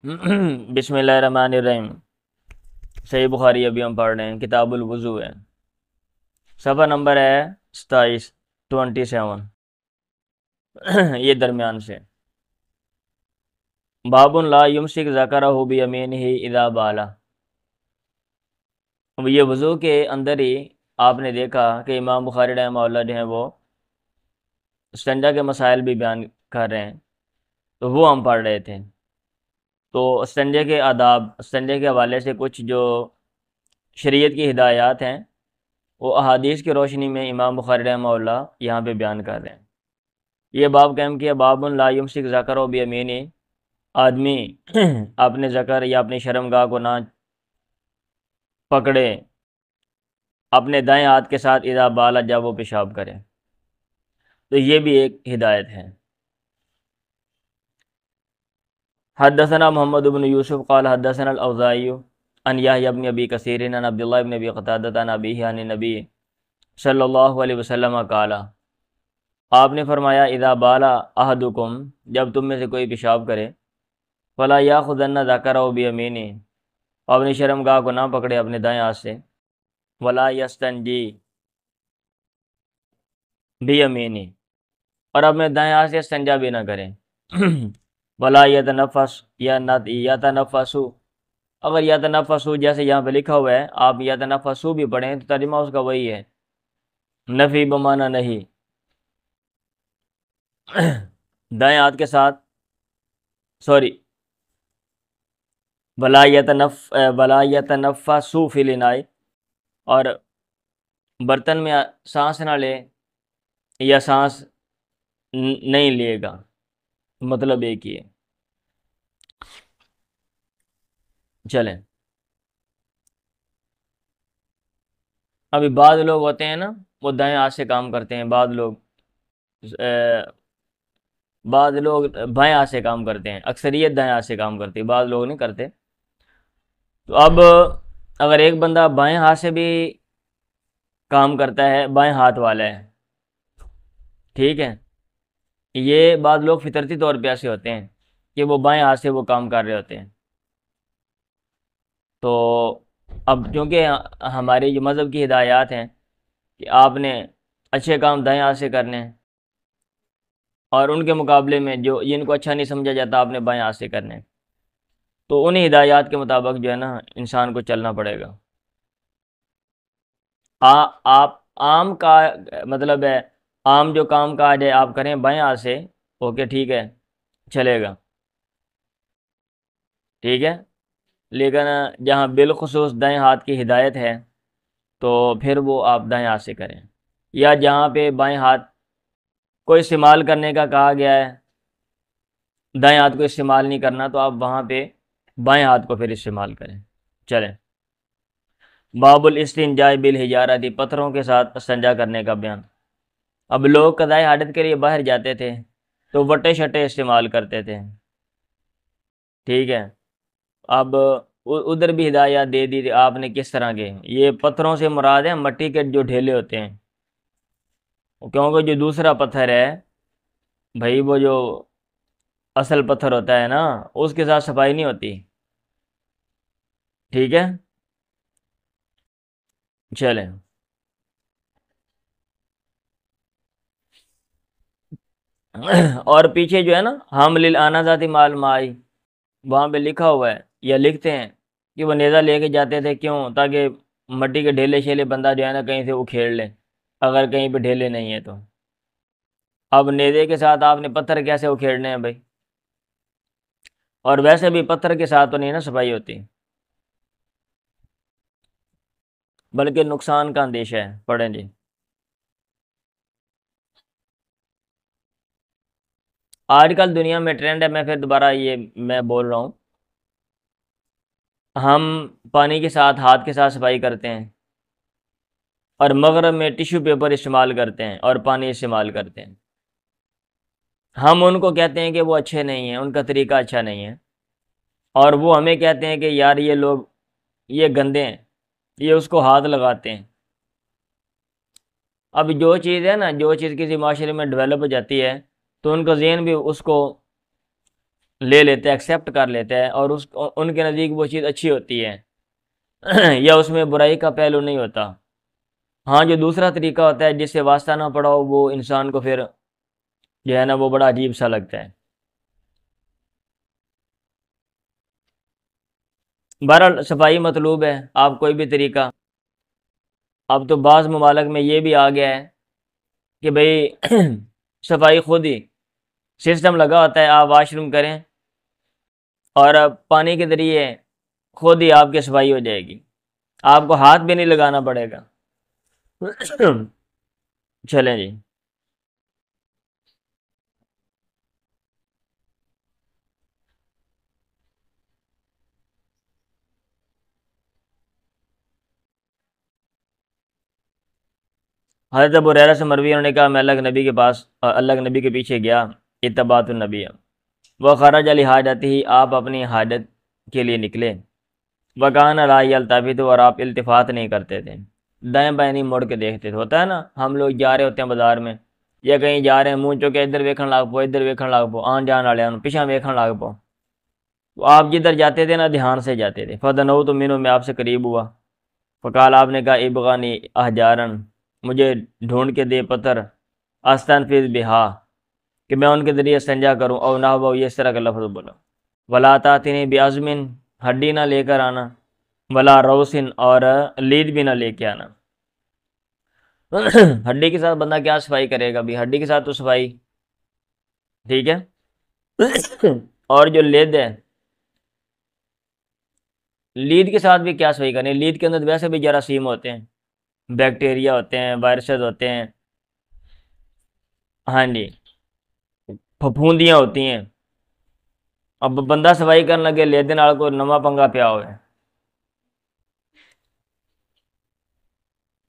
بسم اللہ الرحمن الرحیم۔ صحیح بخاری ابھی ہم پڑھ رہے ہیں، کتاب الوضو ہے، صفحہ نمبر ہے 27 یہ درمیان سے۔ باب لا یمسک ذکرہ بیمینہ اذا بالا۔ یہ وضو کے اندر ہی آپ نے دیکھا کہ امام بخاری رحمہ اللہ جو ہیں وہ استنجا کے مسائل بھی بیان کر رہے ہیں، تو وہ ہم پڑھ رہے تھے۔ تو استنجے کے آداب، استنجے کے حوالے سے کچھ جو شریعت کی ہدایات ہیں وہ احادیث کی روشنی میں امام بخاری رحمہ اللہ یہاں پہ بیان کر رہے ہیں۔ یہ باب قائم کیا، باب لا یمسک ذکرہ بیمینہ، آدمی اپنے ذکر یا اپنی شرمگاہ کو نہ پکڑے اپنے دائیں ہاتھ کے ساتھ اذا بالا، جب وہ پیشاب کرے، تو یہ بھی ایک ہدایت ہے۔ حدثنا محمد بن یوسف قال حدثنا الاوزاعی عن یحیی بن ابی کثیر عن عبد اللہ بن ابی قتادہ عن ابیہ عن النبی صلی اللہ علیہ وسلم قال، آپ نے فرمایا اذا بالا احدکم، جب تم میں سے کوئی پیشاب کرے، فلا یاخذن ذکرہ بیمینہ، اور اپنی شرمگاہ کو نہ پکڑے اپنے دائیں ہاتھ سے، ولا یستنجی بیمینہ، اور اپنے دائیں ہاتھ سے استنجا بھی نہ کریں، ولا یتنفس یا یتنفسو، اگر یتنفسو جیسے یہاں پہ لکھا ہوا ہے، آپ یتنفسو بھی پڑھیں تو ترجمہ اس کا وہی ہے، نفی بمانا نہیں، دائیں ہاتھ کے ساتھ، سوری، ولا یتنفسو فی الاناء، اور برتن میں سانس نہ لے یا سانس نہیں لے گا، مطلب ایک ہی ہے۔ چلیں، ابھی بعض لوگ ہوتے ہیں نا، وہ دائیں ہاتھ سے کام کرتے ہیں، بعض لوگ بائیں ہاتھ سے کام کرتے ہیں، اکثریت دائیں ہاتھ سے کام کرتی ہے، بعض لوگ نہیں کرتے۔ تو اب اگر ایک بندہ بائیں ہاتھ سے بھی کام کرتا ہے، بائیں ہاتھ والا ہے، ٹھیک ہے، یہ بعض لوگ فطرتی طور پہ ایسے ہوتے ہیں کہ وہ بائیں ہاتھ سے وہ کام کر رہے ہوتے ہیں، تو اب چونکہ ہماری جو مذہب کی ہدایات ہیں کہ آپ نے اچھے کام دائیں ہاتھ سے کرنے ہیں، اور ان کے مقابلے میں جو جن کو اچھا نہیں سمجھا جاتا آپ نے بائیں ہاتھ سے کرنے ہیں، تو انہی ہدایات کے مطابق جو ہے نا انسان کو چلنا پڑے گا۔ آپ عام کا مطلب ہے، عام جو کام کاج ہے آپ کریں بائیں ہاتھ سے، اوکے ٹھیک ہے، چلے گا، ٹھیک ہے، لیکن جہاں بالخصوص دائیں ہاتھ کی ہدایت ہے تو پھر وہ آپ دائیں ہاتھ سے کریں، یا جہاں پہ بائیں ہاتھ کو استعمال کرنے کا کہا گیا ہے، دائیں ہاتھ کو استعمال نہیں کرنا، تو آپ وہاں پہ بائیں ہاتھ کو پھر استعمال کریں۔ چلیں، باب الاستنجاء بالحجارہ، پتھروں کے ساتھ استنجا کرنے کا بیان۔ اب لوگ قضائے حاجت کے لیے باہر جاتے تھے تو وٹے شٹے استعمال کرتے تھے، ٹھیک ہے، اب ادھر بھی ہدایات دے دی تھی آپ نے کس طرح کے، یہ پتھروں سے مراد ہے مٹی کے جو ڈھیلے ہوتے ہیں، کیونکہ جو دوسرا پتھر ہے بھائی، وہ جو اصل پتھر ہوتا ہے نا، اس کے ساتھ صفائی نہیں ہوتی، ٹھیک ہے۔ چلیں، اور پیچھے جو ہے نا حامل الانا ذاتی مال مائی، وہاں پہ لکھا ہوا ہے یا لکھتے ہیں کہ وہ نیزہ لے کے جاتے تھے، کیوں؟ تاکہ مٹی کے ڈھیلے شیلے بندہ جو ہے نا کہیں سے اکھیڑ لے، اگر کہیں پہ ڈھیلے نہیں ہیں تو۔ اب نیزے کے ساتھ آپ نے پتھر کیسے اکھیڑنے ہیں بھائی؟ اور ویسے بھی پتھر کے ساتھ تو نہیں نا صفائی ہوتی، بلکہ نقصان کا اندیشہ ہے۔ پڑھیں جی۔ آج کل دنیا میں ٹرینڈ ہے، میں پھر دوبارہ یہ میں بول رہا ہوں، ہم پانی کے ساتھ ہاتھ کے ساتھ صفائی کرتے ہیں، اور مغرب میں ٹیشو پیپر استعمال کرتے ہیں اور پانی استعمال کرتے ہیں۔ ہم ان کو کہتے ہیں کہ وہ اچھے نہیں ہیں، ان کا طریقہ اچھا نہیں ہے، اور وہ ہمیں کہتے ہیں کہ یار یہ لوگ یہ گندے ہیں، یہ اس کو ہاتھ لگاتے ہیں۔ اب جو چیز ہے نا، جو چیز کسی معاشرے میں ڈیولپ ہو جاتی ہے تو ان کا ذہن بھی اس کو لے لیتے ہیں، ایکسیپٹ کر لیتے ہیں، اور ان کے نزدیک وہ چیز اچھی ہوتی ہے یا اس میں برائی کا پہلو نہیں ہوتا۔ ہاں جو دوسرا طریقہ ہوتا ہے جس سے واسطہ نہ پڑا ہو، وہ انسان کو پھر جو ہے نا وہ بڑا عجیب سا لگتا ہے۔ بہرحال صفائی مطلوب ہے، آپ کوئی بھی طریقہ۔ اب تو بعض ممالک میں یہ بھی آ گیا ہے کہ بھئی صفائی خود ہی سسٹم لگا ہوتا ہے، آپ واش روم کریں اور پانی کے ذریعے خود ہی آپ کی صفائی ہو جائے گی، آپ کو ہاتھ بھی نہیں لگانا پڑے گا۔ چلیں جی۔ حضرت ابو ہریرہ سے مروی انہوں نے کہا میں اللہ کے نبی کے پاس، اللہ کے نبی کے پیچھے گیا، اتبعت النبی، وہ خرج علی حاجتہ ہی، آپ اپنی حاجت کے لیے نکلے، وکان لا یلتفت، اور آپ التفات نہیں کرتے تھے، دائیں بائیں نہیں مڑ کے دیکھتے تھے۔ ہوتا ہے نا ہم لوگ جا رہے ہوتے ہیں بازار میں یا کہیں جا رہے ہیں، منہ چو کے ادھر ویکھن لگ پو، ادھر ویکھن لگ پو، آن جان والے پیچھے ویکھن لگ پو، تو آپ جدھر جاتے تھے نا دھیان سے جاتے تھے۔ فدنوت منہ، میں آپ سے قریب ہوا، فقال، آپ نے کہا ابغانی احجارن، مجھے ڈھونڈ کے دے پتھر، استنفذ بہا، کہ میں ان کے ذریعے استنجا کروں، او نہ وہ یہ اس طرح کا لفظ بولا، ولا تاتنی بعزمن، ہڈی نہ لے کر آنا، ولا روسن، اور لید بھی نہ لے کے آنا۔ ہڈی کے ساتھ بندہ کیا صفائی کرے گا بھی، ہڈی کے ساتھ تو صفائی ٹھیک ہے۔ اور جو لید ہے، لید کے ساتھ بھی کیا صفائی کریں، لید کے اندر ویسے بھی جراثیم ہوتے ہیں، بیکٹیریا ہوتے ہیں، وائرسز ہوتے ہیں، ہاں جی، پھپھوندیاں ہوتی ہیں۔ اب بندہ صفائی کرنے لگے لید نال کو نواں پنگا پیا ہوئے،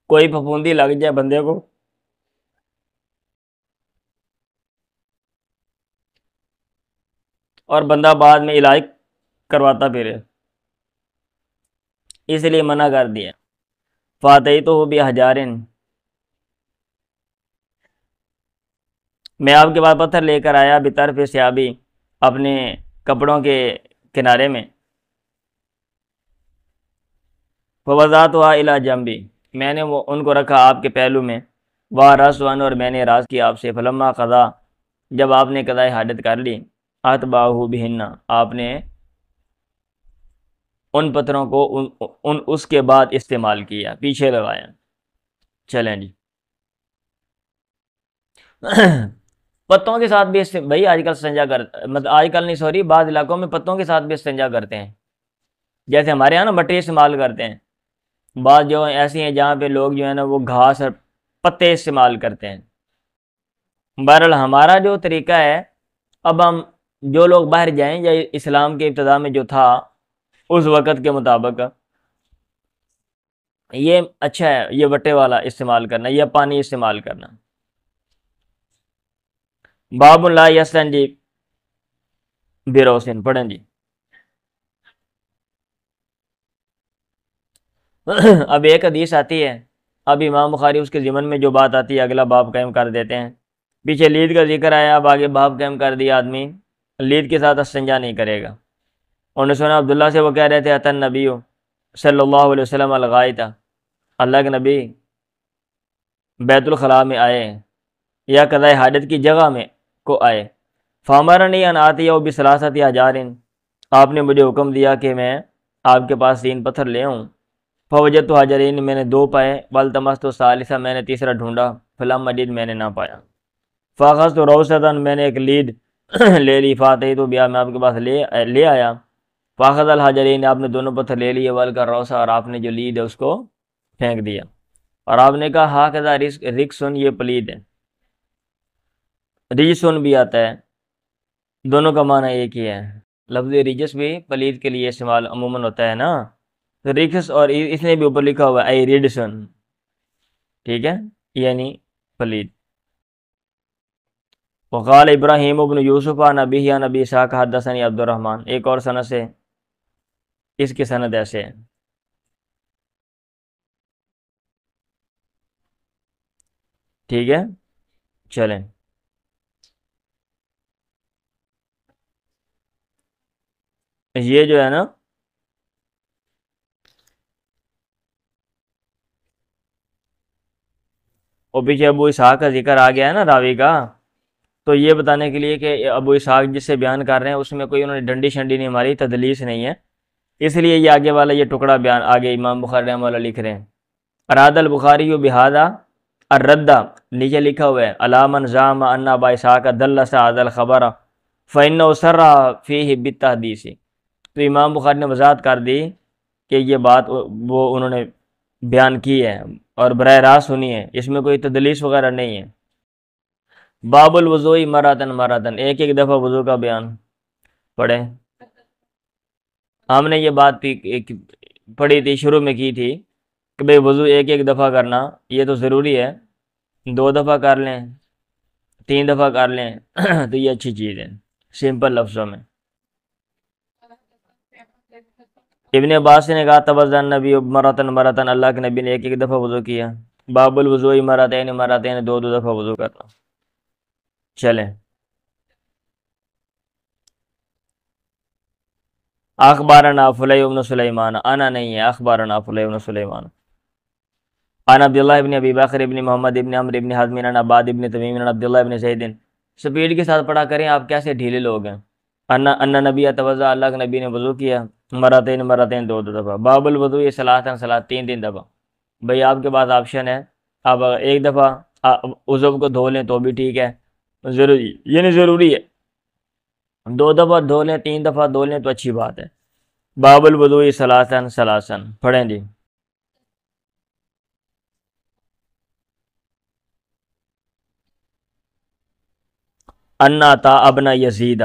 کوئی پھپھوندی لگ جائے بندے کو، اور بندہ بعد میں علاج کرواتا پھرے، اس لیے منع کر دیا۔ فاتحی تو بھی ہجارن، میں آپ کے پاس پتھر لے کر آیا، بطرف سیابی، اپنے کپڑوں کے کنارے میں، فوضعتها الی جنبی، میں نے وہ ان کو رکھا آپ کے پہلو میں، وارضوان، اور میں نے راز کیا آپ سے، فلما قضا، جب آپ نے قضائے حاجت کر لی، اتبعہ بہن، آپ نے ان پتھروں کو اس کے بعد استعمال کیا، پیچھے لگایا۔ چلیں جی۔ پتوں کے ساتھ بھی بھائی آج کل استنجا مطلب آج کل نہیں، سوری، بعض علاقوں میں پتوں کے ساتھ بھی استنجا کرتے ہیں، جیسے ہمارے یہاں نا مٹی استعمال کرتے ہیں، بعض جو ایسی ہیں جہاں پہ لوگ جو ہے نا وہ گھاس اور پتے استعمال کرتے ہیں۔ بہرحال ہمارا جو طریقہ ہے، اب ہم جو لوگ باہر جائیں یا اسلام کے ابتدا میں جو تھا اس وقت کے مطابق، یہ اچھا ہے یہ وٹے والا استعمال کرنا یا پانی استعمال کرنا۔ باب لا یستنجی بروسن، پڑھیں جی۔ اب ایک حدیث آتی ہے، اب امام بخاری اس کے ضمن میں جو بات آتی ہے اگلا باب قائم کر دیتے ہیں، پیچھے لید کا ذکر آیا، اب آگے باب قائم کر دیا، آدمی لید کے ساتھ استنجا نہیں کرے گا۔ انہوں نے سنا عبداللہ سے، وہ کہہ رہے تھے اتن نبی صلی اللہ علیہ وسلم الغائط، اللہ کے نبی بیت الخلاء میں آئے یا قضائے حاجت کی جگہ میں کو آئے، فامرنی ان آتی او بثلاثت احجارن، آپ نے مجھے حکم دیا کہ میں آپ کے پاس 3 پتھر لے آؤں، فوجدت حجرین، میں نے 2 پائے، والتمست ثالثہ، میں نے تیسرا ڈھونڈا، فلم مجید، میں نے نہ پایا، فاخذت روسدن، میں نے ایک لید لے لی، فاتحیت بیا، میں آپ کے پاس لے آیا، فاخذ الحجرین، آپ نے دونوں پتھر لے لیے، والکا روسا، اور آپ نے جو لید ہے اس کو پھینک دیا، اور آپ نے کہا ہاکذا رکسن، یہ پلید ہے۔ ریجسن بھی آتا ہے، دونوں کا معنی ایک ہی ہے، لفظ ریجس بھی پلید کے لیے استعمال عموماً ہوتا ہے نا، تو ریکس، اور اس نے بھی اوپر لکھا ہوا ہے اے ریڈسن، ٹھیک ہے، یعنی پلید۔ وقال ابراہیم ابن یوسف عن ابیہ عن ابی اسحاق حدثنی عبد الرحمن، ایک اور سند سے اس کی سند ایسے ہے، ٹھیک ہے۔ چلیں یہ جو ہے نا وہ پیچھے ابو اسحاق کا ذکر آ گیا ہے نا راوی کا، تو یہ بتانے کے لیے کہ ابو اسحاق جس سے بیان کر رہے ہیں اس میں کوئی انہوں نے ڈنڈی شنڈی نہیں ماری، تدلیس نہیں ہے، اس لیے یہ آگے والا یہ ٹکڑا بیان آگے امام بخاری رحمہ اللہ لکھ رہے ہیں۔ اراد البخاری بہذا الردہ، نیچے لکھا ہوا ہے علامن زعم ان ابا اسحاق دلس هذا الخبر فانه سرع فيه بالتحديث، تو امام بخاری نے وضاحت کر دی کہ یہ بات وہ انہوں نے بیان کی ہے اور براہ راست سنی ہے، اس میں کوئی تدلیس وغیرہ نہیں ہے۔ باب الوضوء مرتن مرتن، ایک ایک دفعہ وضو کا بیان پڑھیں۔ ہم نے یہ بات پڑھی تھی، شروع میں کی تھی کہ بھئی وضو ایک ایک دفعہ کرنا یہ تو ضروری ہے، 2 دفعہ کر لیں 3 دفعہ کر لیں تو یہ اچھی چیز ہے، سمپل لفظوں میں۔ ابن عباس نے کہا توضأ النبی مرتن مرتن، اللہ کے نبی نے ایک ایک دفعہ وضو کیا۔ باب الوضوء مرتین مرتین، 2 دفعہ وضو کرنا۔ چلیں اخبارنا فلیح بن سلیمان، انا نہیں ہے، اخبارنا فلیح بن سلیمان عن عبداللہ ابن ابی بکر ابن محمد ابن عمرو ابن حزم عن عباد ابن تمیم عن عبداللہ ابن زید، سپیڈ کے ساتھ پڑھا کریں، آپ کیسے ڈھیلے لوگ ہیں۔ ان نبی توضأ، اللہ کے نبی نے وضو کیا، مرتین مرتین، 2 دفعہ۔ باب الوضوء ثلاثا ثلاث، 3 دفعہ۔ بھئی آپ کے پاس آپشن ہے، آپ اگر ایک دفعہ عضو کو دھو لیں تو بھی ٹھیک ہے، ضروری یعنی ضروری ہے 2 دفعہ دھو لیں، 3 دفعہ دھو لیں تو اچھی بات ہے۔ باب الوضوء ثلاثا ثلاثا، پڑھیں جی۔ ان عطا ابن یزید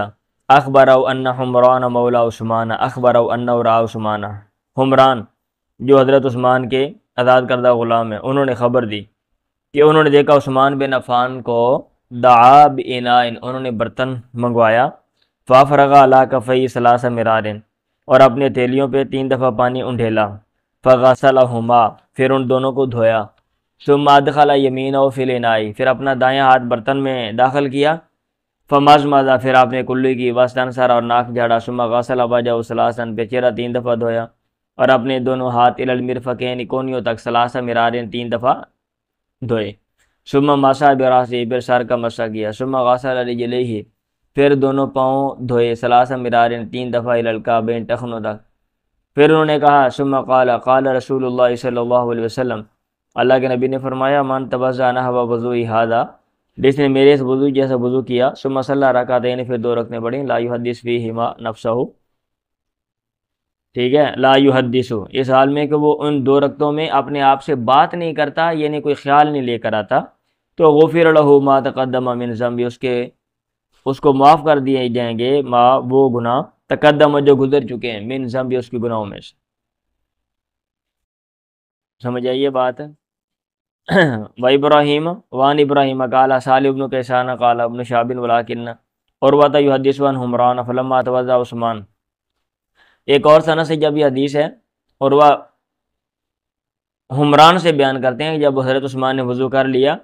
اخبرہ ان حمران مولا عثمان اخبرہ انہ رأى عثمان، حمران جو حضرت عثمان کے آزاد کردہ غلام ہیں، انہوں نے خبر دی کہ انہوں نے دیکھا عثمان بن عفان کو دعا بإناء، انہوں نے برتن منگوایا، فافرغ علی کفیہ ثلاث مرار، اور اپنے تیلیوں پہ 3 دفعہ پانی انڈھیلا، فغسلہما، پھر ان دونوں کو دھویا، ثم ادخل یمینہ فی الاناء، پھر اپنا دایاں ہاتھ برتن میں داخل کیا، فمضمض، پھر آپ نے کلی کی، واستنثر، اور ناک جھاڑا، ثم غسل وجہہ ثلاثا، پھر چہرہ 3 دفعہ دھویا، اور اپنے دونوں ہاتھ الی المرفقین، کونیوں تک، ثلاث مرار، 3 دفعہ دھوئے، ثم مسح براسہ، پھر سر کا مسح کیا، ثم غسل رجلیہ، پھر دونوں پاؤں دھوئے، ثلاث مرار، 3 دفعہ الی الکعبین، ٹخنوں تک۔ پھر انہوں نے کہا ثم قال قال رسول اللہ صلی اللہ علیہ وسلم، اللہ کے نبی نے فرمایا من توضأ نحو وضوء ھذا، جس نے میرے اس وضو جیسا وضو کیا، ثم صلی رکعتین، پھر 2 رکعتیں پڑھیں، لا یحدث فیہما نفسہ، ٹھیک ہے، لا یحدث، اس حال میں کہ وہ ان 2 رکعتوں میں اپنے آپ سے بات نہیں کرتا، یعنی کوئی خیال نہیں لے کر آتا، تو غفر لہ ما تقدم من ذنب، اس کو معاف کر دیے جائیں گے ما، وہ گناہ، تقدم جو گزر چکے ہیں، من ذنب، اس کی گناہوں میں سے۔ سمجھ آئیے بات ہے۔ وابراہیم وان ابراہیم قال صالح بن کیسان قال ابن شہاب ولکن عروہ یحدث عن حمران فلما توضأ عثمان، ایک اور سند سے جب یہ حدیث ہے، عروہ حمران سے بیان کرتے ہیں جب حضرت عثمان نے وضو کر لیا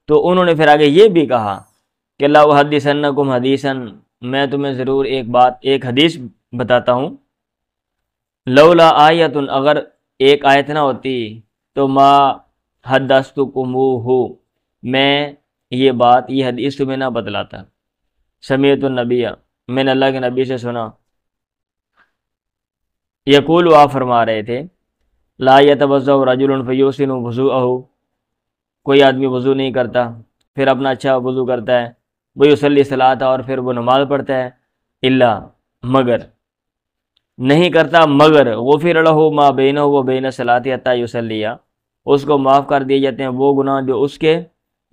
تو انہوں نے پھر آگے یہ بھی کہا کہ لا احدثنکم حدیثا، میں تمہیں ضرور ایک حدیث بتاتا ہوں، لولا آیت، اگر ایک آیت نہ ہوتی تو ما حدثتکموہ، میں یہ حدیث تمہیں نہ بتلاتا، سمیعت النبی، میں نے اللہ کے نبی سے سنا، یقول، آپ فرما رہے تھے لا یتوضأ رجل فیحسن وضوءہ، کوئی آدمی وضو نہیں کرتا پھر اپنا اچھا وضو کرتا ہے، ویصلی الصلاۃ، اور پھر وہ نماز پڑھتا ہے، الا، مگر، نہیں کرتا مگر، غفر لہ ما بینہ و بین الصلاۃ حتی یصلی، اس کو معاف کر دیے جاتے ہیں وہ گناہ جو اس کے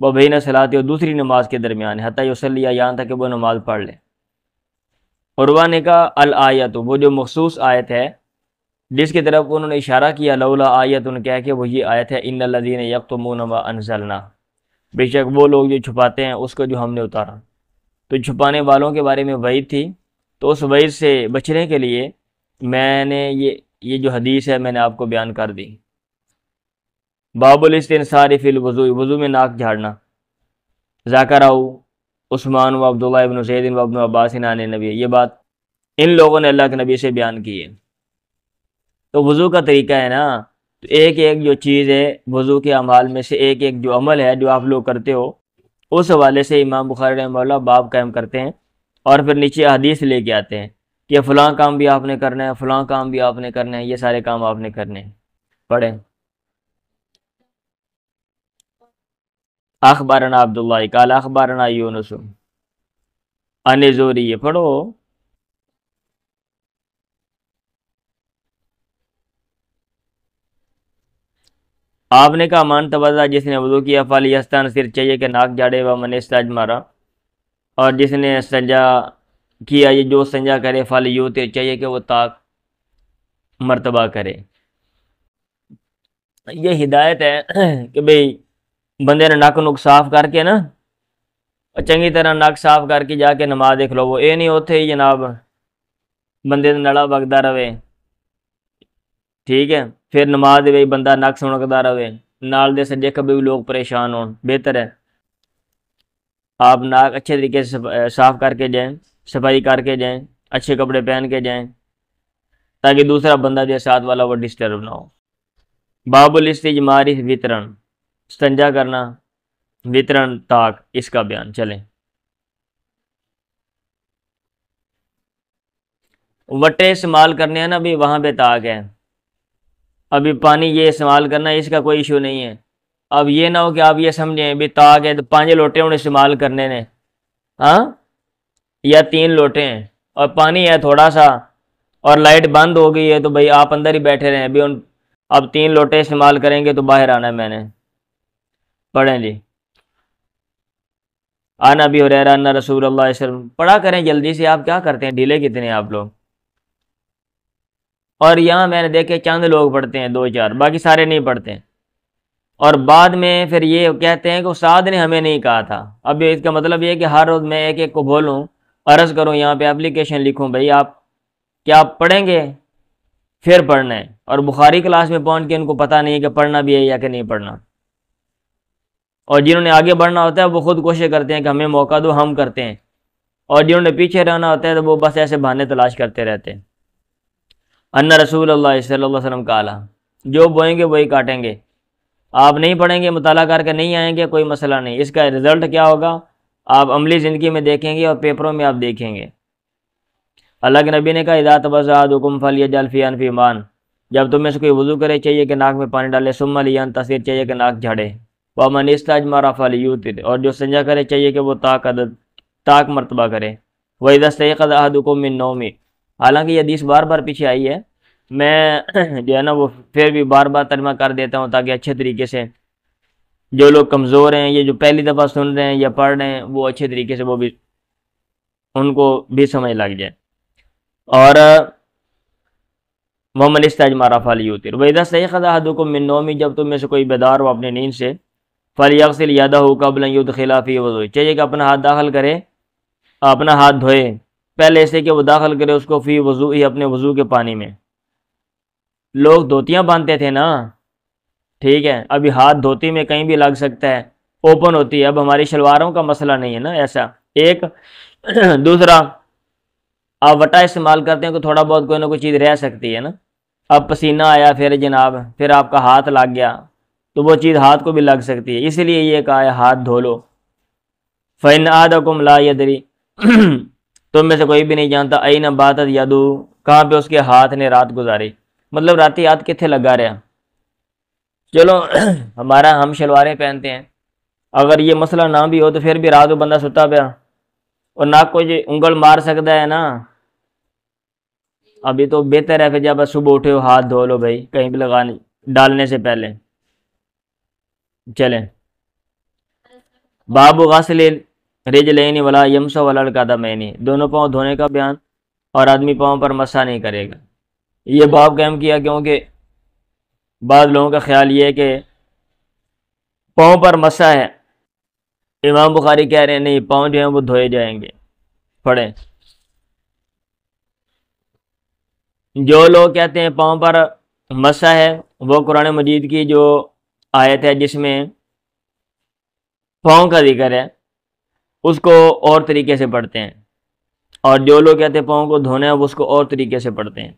و بین الصلاۃ، اور دوسری نماز کے درمیان ہے، حتی یصلی، یہاں تک کہ وہ نماز پڑھ لے۔ عروہ نے کہا الآیت، وہ جو مخصوص آیت ہے جس کی طرف انہوں نے اشارہ کیا، لولا آیت، کہہ کے وہ یہ آیت ہے ان الذین یکتمون ما انزلنا، بے شک وہ لوگ جو چھپاتے ہیں اس کو جو ہم نے اتارا، تو چھپانے والوں کے بارے میں وعید تھی، تو اس وعید سے بچنے کے لیے میں نے یہ جو حدیث ہے میں نے آپ کو بیان کر دی۔ باب الاستنصار فی الوضوء، وضو میں ناک جھاڑنا، ذکرہ عثمان و عبداللہ ابن زید و ابن عباس عن النبی، یہ بات ان لوگوں نے اللہ کے نبی سے بیان کی ہے۔ تو وضو کا طریقہ ہے نا، تو ایک ایک جو چیز ہے وضو کے اعمال میں سے ایک ایک جو عمل ہے جو آپ لوگ کرتے ہو، اس حوالے سے امام بخاری رحمہ اللہ باب قائم کرتے ہیں، اور پھر نیچے حدیث لے کے آتے ہیں کہ فلاں کام بھی آپ نے کرنا ہے، فلاں کام بھی آپ نے کرنا ہے، یہ سارے کام آپ نے کرنے ہیں۔ پڑھیں۔ اخبارنا عبداللہ قال اخبارنا یونس عن زہری، یہ پڑھو۔ آپ نے کہا مان توضا، جس نے وضو کیا، فلیستان، صرف چاہیے کہ ناک جھاڑے، و من استجمارا، اور جس نے استنجا کیا، یہ جو استنجا کرے، فلیوتر، چاہیے کہ وہ طاق مرتبہ کرے۔ یہ ہدایت ہے کہ بھئی بندے نے نک نک صاف کر کے نا، چنگی طرح نک صاف کر کے جا کے نماز دیکھ لو، وہ اے نہیں ہوتے ہی جناب بندے نڑا وگدا رہے، ٹھیک ہے، پھر نماز دے بندہ نک سنکدا رہے، نال دے سجے کبھی بھی لوگ پریشان ہون۔ بہتر ہے آپ ناک اچھے طریقے سے صاف کر کے جائیں، صفائی کر کے جائیں، اچھے کپڑے پہن کے جائیں، تاکہ دوسرا بندہ جو ساتھ والا وہ ڈسٹرب نہ ہو۔ باب الاستجمار وطرن، استنجا کرنا وطرن طاق، اس کا بیان۔ چلیں، وٹے استعمال کرنے ہیں نا، ابھی وہاں پہ طاق ہے، ابھی پانی یہ استعمال کرنا ہے، اس کا کوئی ایشو نہیں ہے۔ اب یہ نہ ہو کہ آپ یہ سمجھیں بھی طاق ہے تو 5 لوٹے انہیں استعمال کرنے نے، ہاں، یا 3 لوٹے ہیں اور پانی ہے تھوڑا سا اور لائٹ بند ہو گئی ہے، تو بھئی آپ اندر ہی بیٹھے رہیں، ابھی اب 3 لوٹے استعمال کریں گے تو باہر آنا ہے میں نے۔ پڑھیں جی۔ عن ابی ہریرہ ان رسول اللہ صلی اللہ علیہ وسلم، پڑھا کریں جلدی سے، آپ کیا کرتے ہیں، ڈھیلے کتنے ہیں آپ لوگ۔ اور یہاں میں نے دیکھے چند لوگ پڑھتے ہیں، 2 4، باقی سارے نہیں پڑھتے ہیں، اور بعد میں پھر یہ کہتے ہیں کہ استاد نے ہمیں نہیں کہا تھا۔ اب اس کا مطلب یہ ہے کہ ہر روز میں ایک ایک کو بولوں، عرض کروں، یہاں پہ اپلیکیشن لکھوں، بھئی آپ کیا پڑھیں گے پھر پڑھنا ہے، اور بخاری کلاس میں پہنچ کے ان کو پتہ نہیں کہ پڑھنا بھی ہے یا کہ نہیں پڑھنا، اور جنہوں نے آگے بڑھنا ہوتا ہے وہ خود کوشش کرتے ہیں کہ ہمیں موقع دو، ہم کرتے ہیں، اور جنہوں نے پیچھے رہنا ہوتا ہے تو وہ بس ایسے بہانے تلاش کرتے رہتے ہیں۔ ان رسول اللہ صلی اللہ علیہ وسلم قال، جو بوئیں گے وہی کاٹیں گے، آپ نہیں پڑھیں گے، مطالعہ کر کے نہیں آئیں گے، کوئی مسئلہ نہیں، اس کا رزلٹ کیا ہوگا آپ عملی زندگی میں دیکھیں گے اور پیپروں میں آپ دیکھیں گے۔ اللہ کے نبی نے کہا اذا توضأ احدکم فلیجعل فی انفہ ماء، جب تم میں سے کوئی وضو کرے چاہیے کہ ناک میں پانی ڈالے، ثم لینتصر، چاہیے کہ ناک جھاڑے، ومن استجمر فلیوتر، اور جو استنجا کرے چاہیے کہ وہ طاق مرتبہ کرے، واذا استيقظ احدکم من نومہ، حالانکہ یہ حدیث بار بار پیچھے آئی ہے، میں جو ہے نا وہ پھر بھی بار بار ترجمہ کر دیتا ہوں تاکہ اچھے طریقے سے جو لوگ کمزور ہیں، یہ جو پہلی دفعہ سن رہے ہیں یا پڑھ رہے ہیں، وہ اچھے طریقے سے وہ بھی ان کو بھی سمجھ لگ جائے۔ اور ومن استجمر فلیوتر، واذا استيقظ احدکم من نومہ، جب تم میں سے کوئی بیدار ہو اپنے نیند سے، فلیغسل یدہ قبل ان یدخل فی وضوء، چاہیے کہ اپنا ہاتھ داخل کرے، اپنا ہاتھ دھوئے پہلے سے کہ وہ داخل کرے اس کو فی وضوء، اپنے وضو کے پانی میں۔ لوگ دھوتیاں باندھتے تھے نا، ٹھیک ہے، ابھی ہاتھ دھوتی میں کہیں بھی لگ سکتا ہے، اوپن ہوتی ہے، اب ہماری شلواروں کا مسئلہ نہیں ہے نا ایسا، ایک دوسرا آپ وٹا استعمال کرتے ہیں تو تھوڑا بہت کوئی نہ کوئی چیز رہ سکتی ہے نا، اب پسینہ آیا پھر جناب، پھر آپ کا ہاتھ لگ گیا تو وہ چیز ہاتھ کو بھی لگ سکتی ہے، اسی لیے یہ کہا ہے ہاتھ دھو لو۔ فَإِنَّ أَحَدَكُمْ لَا يَدْرِي، تم میں سے کوئی بھی نہیں جانتا، أَيْنَ بَاتَتْ يَدُهُ، کہاں پہ اس کے ہاتھ نے رات گزاری، مطلب راتی ہاتھ کتنے لگا رہا۔ چلو ہم شلواریں پہنتے ہیں، اگر یہ مسئلہ نہ بھی ہو تو پھر بھی رات کو بندہ ستا پیا اور نہ کوئی انگل مار سکتا ہے نا، ابھی تو بہتر ہے پھر جب صبح اٹھے ہو ہاتھ دھو لو بھائی، کہیں بھی لگانے ڈالنے سے پہلے۔ چلیں، باب غسل رجلین ولا یمسح ولا القدمین، دونوں پاؤں دھونے کا بیان، اور آدمی پاؤں پر مسح نہیں کرے گا۔ یہ باب قائم کیا کیونکہ بعض لوگوں کا خیال یہ ہے کہ پاؤں پر مسح ہے، امام بخاری کہہ رہے ہیں نہیں، پاؤں جو ہیں وہ دھوئے جائیں گے۔ پڑھیں، جو لوگ کہتے ہیں پاؤں پر مسح ہے، وہ قرآن مجید کی جو آیت ہے جس میں پاؤں کا ذکر ہے اس کو اور طریقے سے پڑھتے ہیں، اور جو لوگ کہتے ہیں پاؤں کو دھونا ہے وہ اس کو اور طریقے سے پڑھتے ہیں،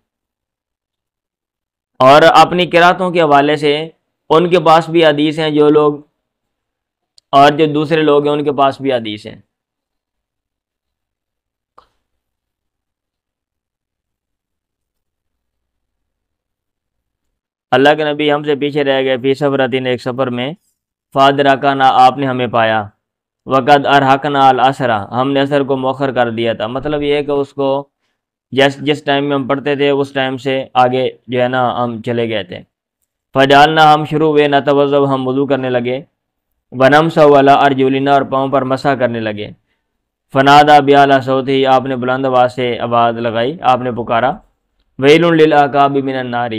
اور اپنی قراتوں کے حوالے سے ان کے پاس بھی حدیث ہیں جو لوگ، اور جو دوسرے لوگ ہیں ان کے پاس بھی حدیث ہیں۔ اللہ کے نبی ہم سے پیچھے رہ گئے، فی سفرتین، ایک سفر میں، فادرکنا، آپ نے ہمیں پایا، وقد ارحقنا العصر، ہم نے عصر کو مؤخر کر دیا تھا۔ مطلب یہ ہے کہ اس کو جس ٹائم میں ہم پڑھتے تھے اس ٹائم سے آگے جو ہے نا ہم چلے گئے تھے۔ فجعلنا، ہم شروع ہوئے، نتوضؤ، ہم وضو کرنے لگے، ونمسح علی ارجلنا، اور پاؤں پر مسح کرنے لگے، فنادا بیاعلی صوتہ، آپ نے بلند آواز سے آواز لگائی، آپ نے پکارا، ویل للعقاب من النار،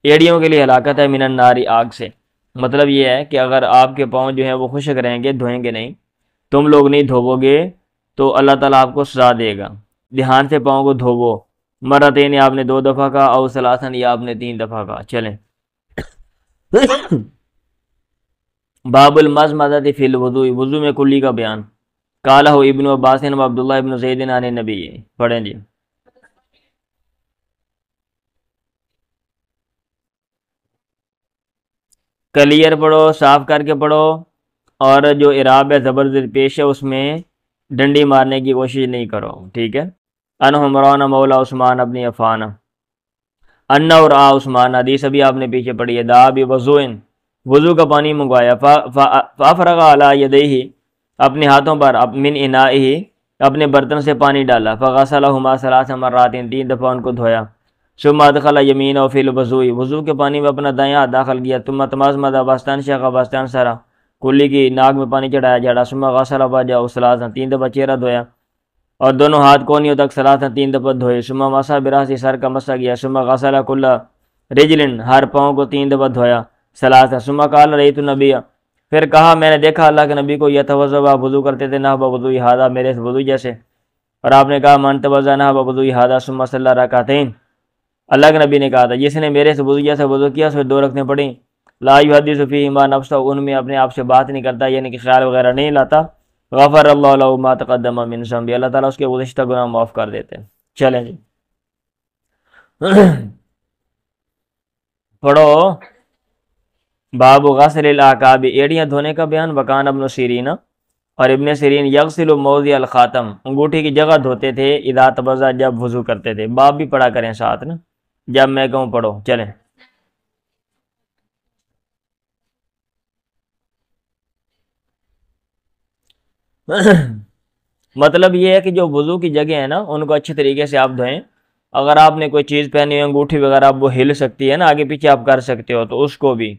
ایڑیوں کے لیے ہلاکت ہے، من النار، آگ سے۔ مطلب یہ ہے کہ اگر آپ کے پاؤں جو ہیں وہ خشک رہیں گے، دھوئیں گے نہیں، تم لوگ نہیں دھوو گے تو اللہ تعالیٰ آپ کو سزا دے گا۔ دھیان سے پاؤں کو دھوو، مرتین، آپ نے 2 دفعہ کہا، او ثلاثن، یا آپ نے 3 دفعہ کہا۔ چلیں باب المضمضۃ فی الوضوء، وضو میں کلی کا بیان۔ قالہ ابن عباس و عبداللہ ابن زید عن النبی، پڑھیں جی۔ کلیئر پڑھو، صاف کر کے پڑھو، اور جو اعراب ہے زبردست پیش ہے اس میں ڈنڈی مارنے کی کوشش نہیں کرو، ٹھیک ہے۔ ان عمران مولا عثمان ابن عفان، ان اور عثمان، حدیث ابھی آپ نے پیچھے پڑھی ہے، دا بوضوء، وضو کا پانی منگوایا، فافرغ علی یدیہ، اپنے ہاتھوں پر، من انائہ، اپنے برتن سے پانی ڈالا، فغسلہما 3 مرات، 3 دفعہ ان کو دھویا، ثم ادخل یمینہ فی الوضوء، وضو کے پانی میں اپنا دائیں ہاتھ داخل کیا، ثم تمضمض واستنشق واستنثر، کلی کی ناک میں پانی چڑھایا جاڑا، ثم غسل وجهه 3، 3 دفعہ چہرہ دھویا، اور دونوں ہاتھ کونیوں تک 3 دفعہ دھوئے، ثم مسح براسہ، سر کا مسح کیا، ثم غسل کل رجل، ہر پاؤں کو 3 دفعہ دھویا، ثم قال رأیت النبی، پھر کہا میں نے دیکھا اللہ کے نبی کو، یتوضا، وضو کرتے تھے، نحو وضوء ھذا، میرے اس وضو جیسے، اور آپ نے کہا من توضا نحو وضوء ھذا ثم صلی رکعتین، اللہ کے نبی نے کہا تھا جس نے میرے سے وضو جیسا وضو کیا اس میں 2 رکعتیں پڑھیں، لا یحدث فیہما نفسہ، ان میں اپنے آپ سے بات نہیں کرتا، یعنی کہ خیال وغیرہ نہیں لاتا، غفر اللہ له ما تقدم من ذنبہ، اللہ تعالیٰ اس کے گزشتہ گناہ معاف کر دیتے ہیں۔ چلیں جی پڑھو، باب غسل الاعقاب، ایڑیاں دھونے کا بیان۔ وکان ابن سیرین، اور ابن سیرین، یغسل موضع الخاتم، انگوٹھی کی جگہ دھوتے تھے، اذا توضا، جب وضو کرتے تھے۔ باب بھی پڑھا کریں ساتھ نا، جب میں کہوں پڑھو، چلیں مطلب یہ ہے کہ جو وضو کی جگہ ہے نا ان کو اچھے طریقے سے آپ دھوئیں۔ اگر آپ نے کوئی چیز پہنی ہے، انگوٹھی وغیرہ، وہ ہل سکتی ہے نا، آگے پیچھے آپ کر سکتے ہو، تو اس کو بھی،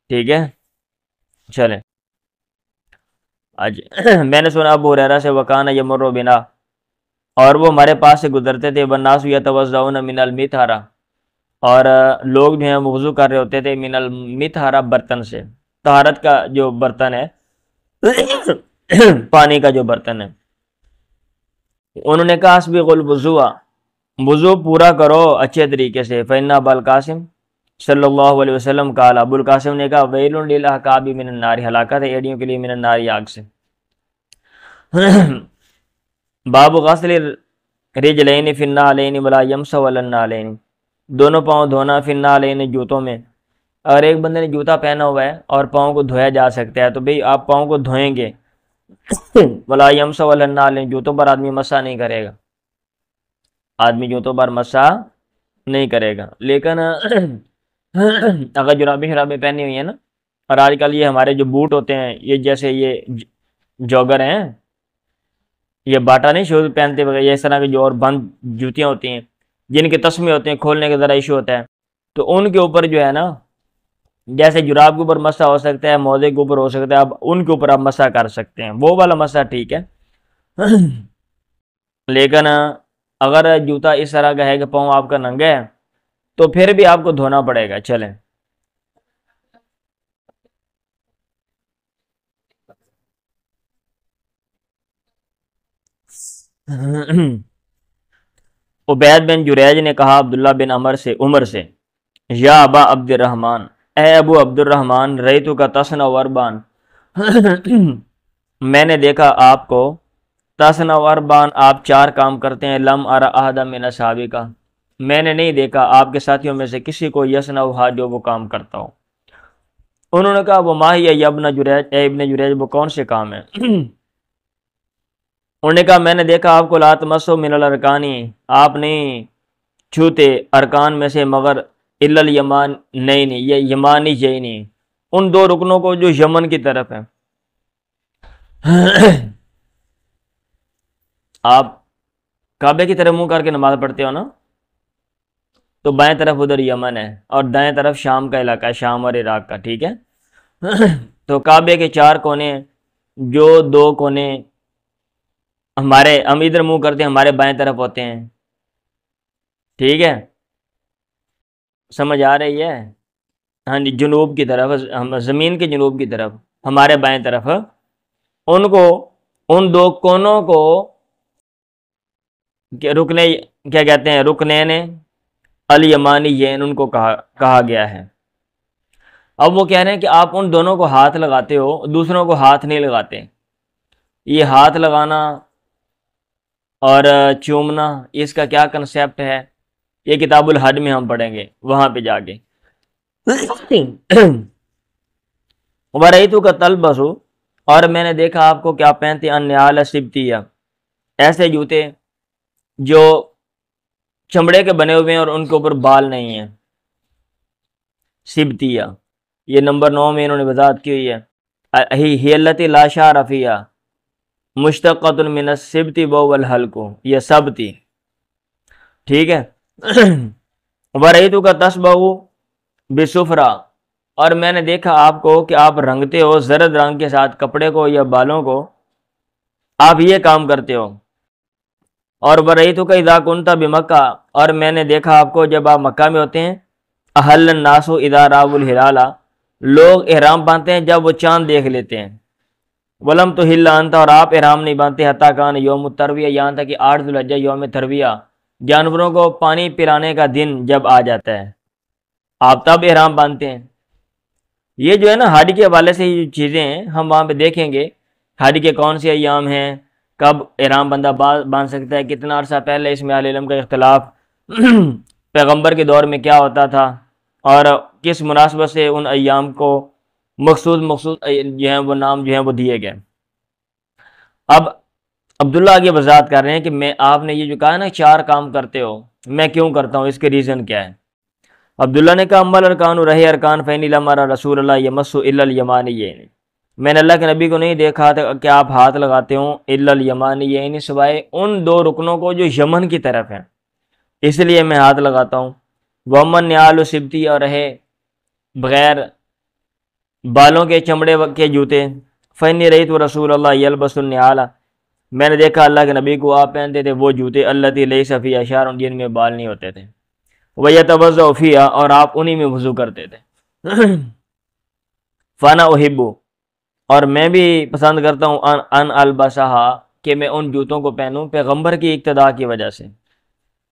ٹھیک ہے۔ چلیں میں نے سنا ابو ہریرہ سے، وکان یمر بنا، اور وہ ہمارے پاس سے گزرتے تھے، والناس یتوضؤون من المطھرہ، اور لوگ جو ہیں وہ وضو کر رہے ہوتے تھے، من المطھرہ، برتن سے، طہارت کا جو برتن ہے پانی کا جو برتن ہے۔ انہوں نے کہا اسبغ الوضوء، وضو پورا کرو اچھے طریقے سے، فإن ابا القاسم صلی اللہ علیہ وسلم قال، ابو القاسم نے کہا ویل للاعقاب من النار، ہلاکت ہے ایڑیوں کے لیے من النار، آگ سے۔ باب غسل رجلین فی النعلین ولا یمسح علی النعلین، دونوں پاؤں دھونا، فی النعلین، جوتوں میں۔ اگر ایک بندے نے جوتا پہنا ہوا ہے اور پاؤں کو دھویا جا سکتا ہے تو بھئی آپ پاؤں کو دھوئیں گے، ولا یمسح علی النعلین، جوتوں پر آدمی مسح نہیں کرے گا، آدمی جوتوں پر مسح نہیں کرے گا۔ لیکن اگر جرابیں شرابیں پہنی ہوئی ہیں نا، اور آج کل یہ ہمارے جو بوٹ ہوتے ہیں، یہ جیسے یہ جوگر ہیں، یہ باٹا نہیں شوز پہنتے وغیرہ، اس طرح کے جو اور بند جوتیاں ہوتی ہیں جن کے تسمے ہوتے ہیں، کھولنے کا ذرا ایشو ہوتا ہے، تو ان کے اوپر جو ہے نا، جیسے جراب کے اوپر مسح ہو سکتا ہے، موزے کے اوپر ہو سکتا ہے، اب ان کے اوپر آپ مسح کر سکتے ہیں، وہ والا مسح ٹھیک ہے۔ لیکن اگر جوتا اس طرح کا ہے کہ پاؤں آپ کا ننگا ہے تو پھر بھی آپ کو دھونا پڑے گا۔ چلیں عبید بن جریج نے کہا عبداللہ بن عمر سے، یا ابا عبد الرحمن، اے ابو عبد الرحمن، ریتو کا تسن وربان، میں نے دیکھا آپ کو تسنا اربان آپ 4 کام کرتے ہیں، لم ارا احدا من اصحابی کا میں نے نہیں دیکھا آپ کے ساتھیوں میں سے کسی کو یسنعھا جو وہ کام کرتا ہو۔ انہوں نے کہا وہ ماہی یا ابن جریج، اے ابن جریج وہ کون سے کام ہیں؟ انہوں نے کہا میں نے دیکھا آپ کو لا تمسوا من الارکانی آپ نہیں چھوتے ارکان میں سے مگر الا الیمان، نہیں یہ یمانی جینی، ان 2 رکنوں کو جو یمن کی طرف ہیں۔ آپ کعبے کی طرف منہ کر کے نماز پڑھتے ہو نا، تو بائیں طرف ادھر یمن ہے اور دائیں طرف شام کا علاقہ ہے، شام اور عراق کا، ٹھیک ہے؟ تو کعبے کے 4 کونے، جو 2 کونے ہمارے، ہم ادھر منہ کرتے ہیں، ہمارے بائیں طرف ہوتے ہیں، ٹھیک ہے؟ سمجھ آ رہی ہے؟ ہاں جی، جنوب کی طرف، ہم زمین کے جنوب کی طرف، ہمارے بائیں طرف، ان کو، ان 2 کونوں کو رکنے کیا کہتے ہیں؟ رکنین الیمانیین ان کو کہا گیا ہے۔ اب وہ کہہ رہے ہیں کہ آپ ان دونوں کو ہاتھ لگاتے ہو، دوسروں کو ہاتھ نہیں لگاتے۔ یہ ہاتھ لگانا اور چومنا، اس کا کیا کنسیپٹ ہے؟ یہ کتاب الحج میں ہم پڑھیں گے، وہاں پہ جا کے۔ وَرَأَيْتُكَ تَلْبَسُ اور میں نے دیکھا آپ کو کیا پہنتے ہیں، النِّعَالَ سِبْتِیَّ ایسے جوتے جو چمڑے کے بنے ہوئے ہیں اور ان کے اوپر بال نہیں ہیں، سبتیہ، یہ نمبر 9 میں انہوں نے وضاحت کی ہوئی ہے۔ ہی التی لا شعر فیہا مشتقۃ من السبت وهو الحلق، یہ سبتی، ٹھیک ہے؟ وَرَأَيْتُكَ تَصْبَغُ بِصُفْرَا اور میں نے دیکھا آپ کو کہ آپ رنگتے ہو زرد رنگ کے ساتھ کپڑے کو یا بالوں کو، آپ یہ کام کرتے ہو۔ اور وَرَأَيْتُكَ اِذَا كُنْتَ بِمَکہ اور میں نے دیکھا آپ کو جب آپ مکہ میں ہوتے ہیں، احل الناس اذا رأوا الہلال لوگ احرام باندھتے ہیں جب وہ چاند دیکھ لیتے ہیں، ولم تحل انت اور آپ احرام نہیں باندھتے حتیٰ کان یوم الترویہ یہاں تک کہ 8 ذو الحجہ یوم ترویہ جانوروں کو پانی پلانے کا دن جب آ جاتا ہے، آپ تب احرام باندھتے ہیں۔ یہ جو ہے نا حج کے حوالے سے یہ چیزیں ہیں، ہم وہاں پہ دیکھیں گے حج کے کون سے ایام ہیں، کب احرام بندہ باندھ سکتا ہے، کتنا عرصہ پہلے، اس میں اہل علم کا اختلاف، پیغمبر کے دور میں کیا ہوتا تھا اور کس مناسبت سے ان ایام کو مخصوص جو ہیں وہ نام جو ہیں وہ دیے گئے۔ اب عبداللہ آگے وضاحت کر رہے ہیں کہ میں، آپ نے یہ جو کہا نا 4 کام کرتے ہو، میں کیوں کرتا ہوں، اس کے ریزن کیا ہے؟ عبداللہ نے کہا امل ارکان رہے ارکان فین لمر رسول اللہ یمس الا الیمانیین، میں نے اللہ کے نبی کو نہیں دیکھا تھا کہ آپ ہاتھ لگاتے ہوں الا الیمانیین سوائے ان 2 رکنوں کو جو یمن کی طرف ہیں، اس لیے میں ہاتھ لگاتا ہوں۔ ومن نیال سبتی اور رہے بغیر بالوں کے چمڑے کے جوتے، فینی رہی تو رسول اللہ یلبس النعال میں نے دیکھا اللہ کے نبی کو آپ پہنتے تھے وہ جوتے التی لیس فیہا اشعار جن میں بال نہیں ہوتے تھے، وَيَتَوَضَّأُ فِيهَا اور آپ انہی میں وضو کرتے تھے۔ فَأَنَا أُحِبُّ اور میں بھی پسند کرتا ہوں ان البسہا کہ میں ان جوتوں کو پہنوں پیغمبر کی اقتداء کی وجہ سے۔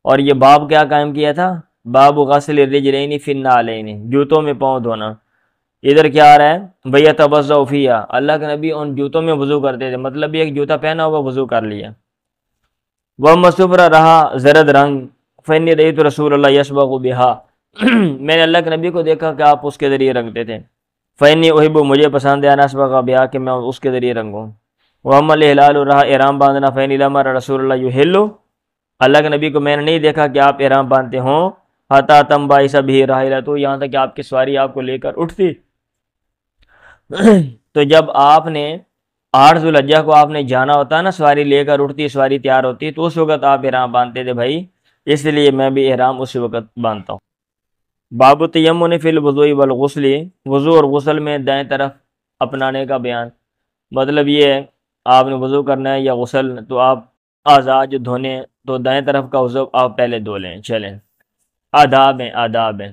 اور یہ باب کیا قائم کیا تھا؟ باب غسل الرجلین فی النعلین، جوتوں میں پاؤں دھونا۔ ادھر کیا آ رہا ہے؟ وَيَتَوَضَّأُ فِيهَا اللہ کے نبی ان جوتوں میں وضو کرتے تھے، مطلب یہ ایک جوتا پہنا ہوا وضو کر لیا۔ وَأَمَّا الصُّفْرَ رہا زرد رنگ، فَإِنِّي رَأَيْتُ رَسُولَ اللَّهِ يَصْبَغُ بِهَا میں نے اللہ کے نبی کو دیکھا کہ آپ اس کے ذریعے رنگتے تھے۔ فَإِنِّي أُحِبُّ مجھے پسند ہے أَنْ أَصْبَغَ بِهَا کہ میں اس کے ذریعے رنگوں۔ وَأَمَّا الْإِحْلَالُ رہا احرام باندھنا، فَإِنِّي لَمْ أَرَ رَسُولَ اللَّهِ يُحِلُّ اللہ کے نبی کو میں نے نہیں دیکھا کہ آپ احرام باندھتے ہوں، حَتَّىٰ تَنبَعِثَ بِهِ رَاحِلَتُهُ یہاں تک کہ آپ کی سواری آپ کو لے کر اٹھتی۔ تو جب آپ نے 8 ذو الحجہ کو آپ نے جانا ہوتا ہے نا، سواری لے کر اٹھتی، سواری تیار ہوتی، تو اس وقت آپ احرام باندھتے تھے بھائی، اس لیے میں بھی احرام اسی وقت باندھتا ہوں۔ باب التیمن فی الوضوء والغسل وضو اور غسل میں دائیں طرف اپنانے کا بیان، مطلب یہ ہے آپ نے وضو کرنا ہے یا غسل تو آپ اعضاء جو دھونے تو دائیں طرف کا وضو آپ پہلے دھو لیں۔ چلیں آداب ہیں، آداب ہیں۔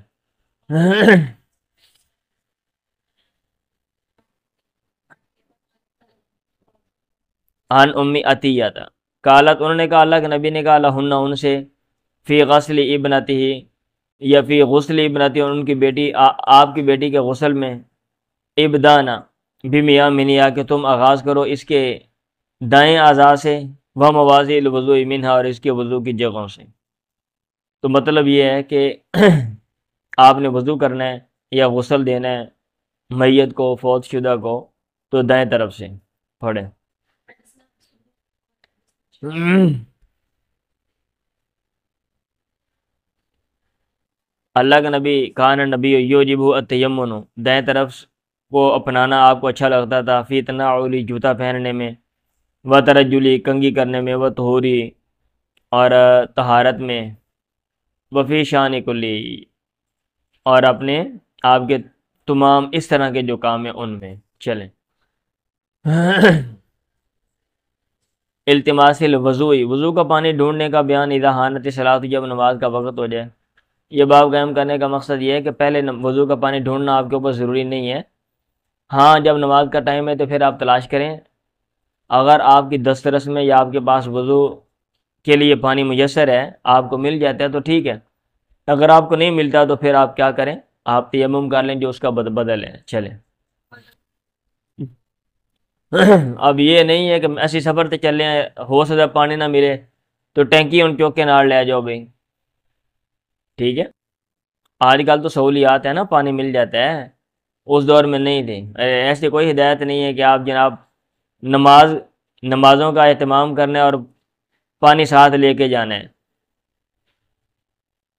عن امی عطیہ قالت انہوں نے کہا اللہ کے نبی نے کہا لہن ان سے فی غسل ابنتہ یا فی غسل ابنتہ ان کی بیٹی آپ کی بیٹی کے غسل میں ابدانا بمیامنیا کہ تم آغاز کرو اس کے دائیں اعضاء سے، وہ مواضع الوضوء منہا، اور اس کے وضو کی جگہوں سے۔ تو مطلب یہ ہے کہ آپ نے وضو کرنا ہے یا غسل دینا ہے میت کو، فوت شدہ کو، تو دائیں طرف سے پڑھیں۔ اللہ کا نبی کان نبی یوجب التیمن، دائیں طرف کو اپنانا آپ کو اچھا لگتا تھا، فی تناولی جوتا پہننے میں، و ترجلی کنگھی کرنے میں، و طہوری اور طہارت میں، وفی شان کلی اور اپنے آپ کے تمام اس طرح کے جو کام ہیں ان میں چلیں۔ التماس الوضوء، وضو کا پانی ڈھونڈنے کا بیان، اذا حانت الصلاۃ، جب نماز کا وقت ہو جائے۔ یہ باب قائم کرنے کا مقصد یہ ہے کہ پہلے وضو کا پانی ڈھونڈنا آپ کے اوپر ضروری نہیں ہے، ہاں جب نماز کا ٹائم ہے تو پھر آپ تلاش کریں، اگر آپ کی دسترس میں یا آپ کے پاس وضو کے لیے پانی میسر ہے، آپ کو مل جاتا ہے تو ٹھیک ہے، اگر آپ کو نہیں ملتا تو پھر آپ کیا کریں، آپ تیمم کر لیں جو اس کا بدل ہے۔ چلیں اب یہ نہیں ہے کہ ایسی سفر تے چلے ہیں، ہو سکتا پانی نہ ملے تو ٹینکی ان چوک کے نال لے جاؤ بھائی، ٹھیک ہے۔ آج کل تو سہولیات ہے نا، پانی مل جاتا ہے، اس دور میں نہیں تھی، ایسی کوئی ہدایت نہیں ہے کہ آپ جناب نمازوں کا اہتمام کرنا ہے اور پانی ساتھ لے کے جانا ہے،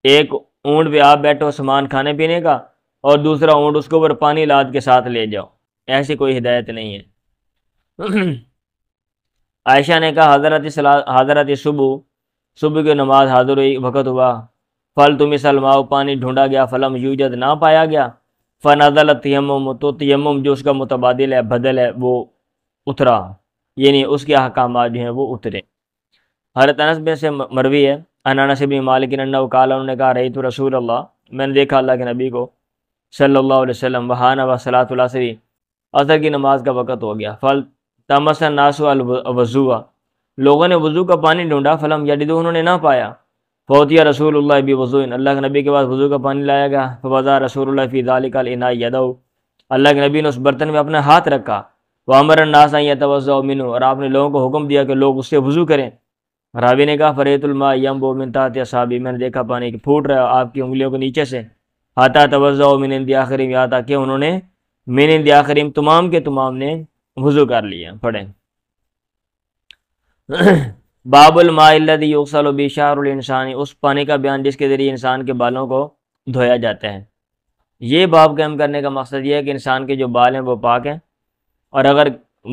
ایک اونٹ پہ آپ بیٹھو سامان کھانے پینے کا اور دوسرا اونٹ اس کے اوپر پانی لاد کے ساتھ لے جاؤ، ایسی کوئی ہدایت نہیں ہے۔ عائشہ نے کہا حضرت صبح کی نماز حاضر ہوئی، وقت ہوا، فل تم سلماؤ، پانی ڈھونڈا گیا، فلم یوجد، نہ پایا گیا، فنزل التیمم، تو تیمم جو اس کا متبادل ہے، بدل ہے، وہ اترا، یعنی اس کے احکامات جو ہیں وہ اترے۔ حضرت انس بن سے مروی ہے، انس بن مالک انہو قال، انہوں نے کہا رأیت رسول اللہ، میں نے دیکھا اللہ کے نبی کو صلی اللہ علیہ وسلم، وحان و صلاۃ العصر، عصر کی نماز کا وقت ہو گیا، فل تمس الناس الوضوء، لوگوں نے وضو کا پانی ڈھونڈا، فلم یجدوا، انہوں نے نہ پایا، فوتیا رسول اللہ بوضوء، اللہ کے نبی کے پاس وضو کا پانی لایا گیا، فوضع رسول اللہ فی ذلک الاناء یدہ، اللہ کے نبی نے اس برتن میں اپنا ہاتھ رکھا، وامر الناس ان یتوضؤوا منہ، اور آپ نے لوگوں کو حکم دیا کہ لوگ اس سے وضو کریں۔ راوی نے کہا فریت الماء ینبع من تحت اصابعی، میں نے دیکھا پانی پھوٹ رہا ہے آپ کی انگلیوں کے نیچے سے، حتی توضؤوا من عند آخرہم، یہاں تک کہ انہوں نے من عند آخرہم، تمام کے تمام نے وضو کر لیا۔ پڑھیں باب الماء الذی یغسل بہ شعر الانسان، اس پانی کا بیان جس کے ذریعے انسان کے بالوں کو دھویا جاتا ہے۔ یہ باب قائم کرنے کا مقصد یہ ہے کہ انسان کے جو بال ہیں وہ پاک ہیں، اور اگر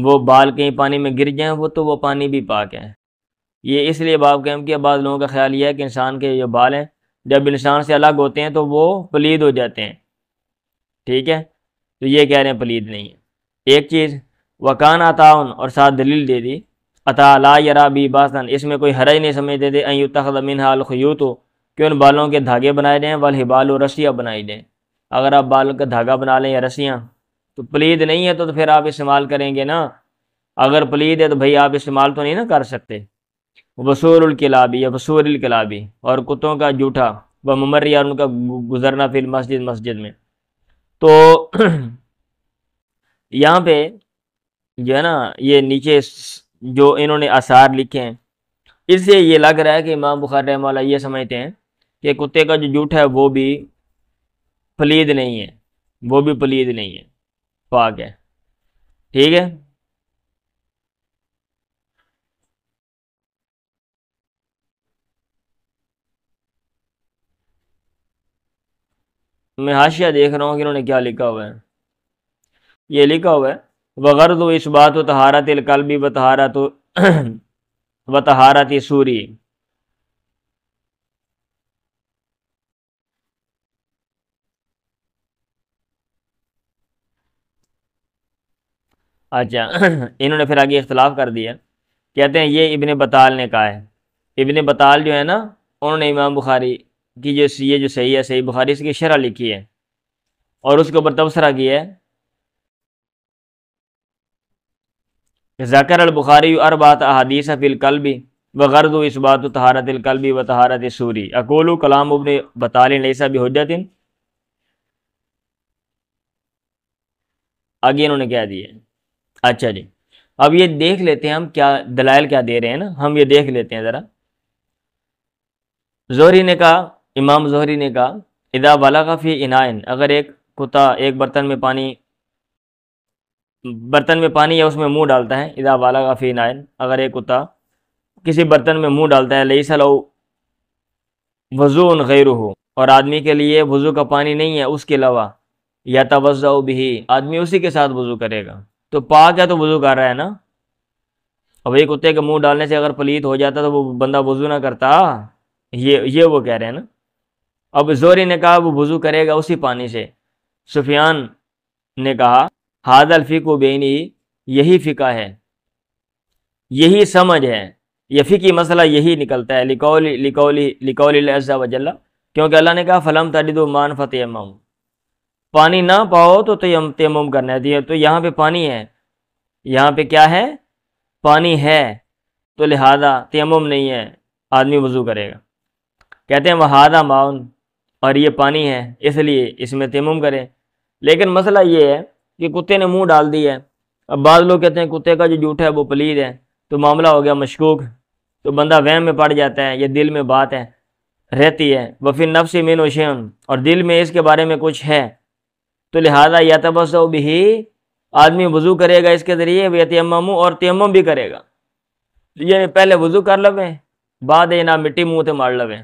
وہ بال کہیں پانی میں گر جائیں وہ تو وہ پانی بھی پاک ہے۔ یہ اس لیے باب قائم کیا، بعض لوگوں کا خیال یہ ہے کہ انسان کے جو بال ہیں جب انسان سے الگ ہوتے ہیں تو وہ پلید ہو جاتے ہیں، ٹھیک ہے، تو یہ کہہ رہے ہیں پلید نہیں ہے۔ ایک چیز وکان عطاؤن، اور ساتھ دلیل دے دی، عطا لا یرا بی باسن، اس میں کوئی حرج نہیں سمجھتے تھے، ان یتخذ منها الخیوط، کہ ان بالوں کے دھاگے بنائے جائیں، والحبال، رسیاں بنائی جائیں، اگر آپ بالوں کا دھاگا بنا لیں یا رسیاں تو پلید نہیں ہے، تو پھر آپ استعمال کریں گے نا، اگر پلید ہے تو بھئی آپ استعمال تو نہیں نا کر سکتے۔ وصول الکلابی، یا وصول الکلابی، اور کتوں کا جوٹا، وہ ممر، یا ان کا گزرنا فی المسجد، مسجد میں۔ تو یہاں پہ جو ہے نا یہ نیچے جو انہوں نے آثار لکھے ہیں، اس سے یہ لگ رہا ہے کہ امام بخاری رحمہ اللہ یہ سمجھتے ہیں کہ کتے کا جو جوٹا ہے وہ بھی پلید نہیں ہے، وہ بھی پلید نہیں ہے، پاک ہے، ٹھیک ہے۔ میں حاشیہ دیکھ رہا ہوں کہ انہوں نے کیا لکھا ہوا ہے، یہ لکھا ہوا ہے وغرض و اثبات و طہارت القلبی و طہارت و طہارت سوری، اچھا انہوں نے پھر آگے اختلاف کر دیا، کہتے ہیں یہ ابن بطال نے کہا ہے، ابن بطال جو ہے نا انہوں نے امام بخاری کی یہ جو صحیح ہے، صحیح بخاری، اس کی شرح لکھی ہے اور اس کے اوپر تبصرہ کیا ہے، ذکر البخاری اربعۃ احادیث فی القلب وغرض اثبات طہارت القلب و طہارت سوری، اقول کلام ابن بطال لیس بحجۃ، آگے انہوں نے کہہ دیا، اچھا جی، اب یہ دیکھ لیتے ہیں ہم کیا دلائل کیا دے رہے ہیں نا، ہم یہ دیکھ لیتے ہیں ذرا۔ زہری نے کہا، امام زہری نے کہا اذا بلغ فی انائن، اگر ایک کتا ایک برتن میں پانی یا اس میں منہ ڈالتا ہے، اذا بلغ فی انائن، اگر ایک کتا کسی برتن میں منہ ڈالتا ہے، لیس لہو وضوء غیرہ، اور آدمی کے لیے وضو کا پانی نہیں ہے اس کے علاوہ، یتوضأ بہ، آدمی اسی کے ساتھ وضو کرے گا، تو پاک ہے تو وضو کر رہا ہے نا۔ اب ایک کتے کے منہ ڈالنے سے اگر پلید ہو جاتا تو وہ بندہ وضو نہ کرتا، یہ وہ کہہ رہے ہیں نا۔ اب زہری نے کہا وہ وضو کرے گا اسی پانی سے۔ سفیان نے کہا ھذا الفقہ بینی، یہی فقہ ہے، یہی سمجھ ہے، یہ فقہی مسئلہ یہی نکلتا ہے، لقول اللہ عز وجل، کیونکہ اللہ نے کہا فلم تجدوا ماء فتیمموا، پانی نہ پاؤ تو تیمم کرنا ہے، تو یہاں پہ پانی ہے، یہاں پہ کیا ہے؟ پانی ہے، تو لہذا تیمم نہیں ہے، آدمی وضو کرے گا۔ کہتے ہیں وہذا ماء، اور یہ پانی ہے اس لیے اس میں تیمم کرے۔ لیکن مسئلہ یہ ہے کہ کتے نے منہ ڈال دی ہے، اب بعض لوگ کہتے ہیں کتے کا جو جھوٹ ہے وہ پلید ہے، تو معاملہ ہو گیا مشکوک، تو بندہ وہم میں پڑ جاتا ہے، یہ دل میں بات ہے رہتی ہے، وفی النفس منہ شیء، اور دل میں اس کے بارے میں کچھ ہے، تو لہذا یتوضأ بہ، آدمی وضو کرے گا اس کے ذریعے، ویتیمم، اور تیمم بھی کرے گا، یعنی پہلے وضو کر لویں، بعد نہ مٹی منہ تے مار لویں،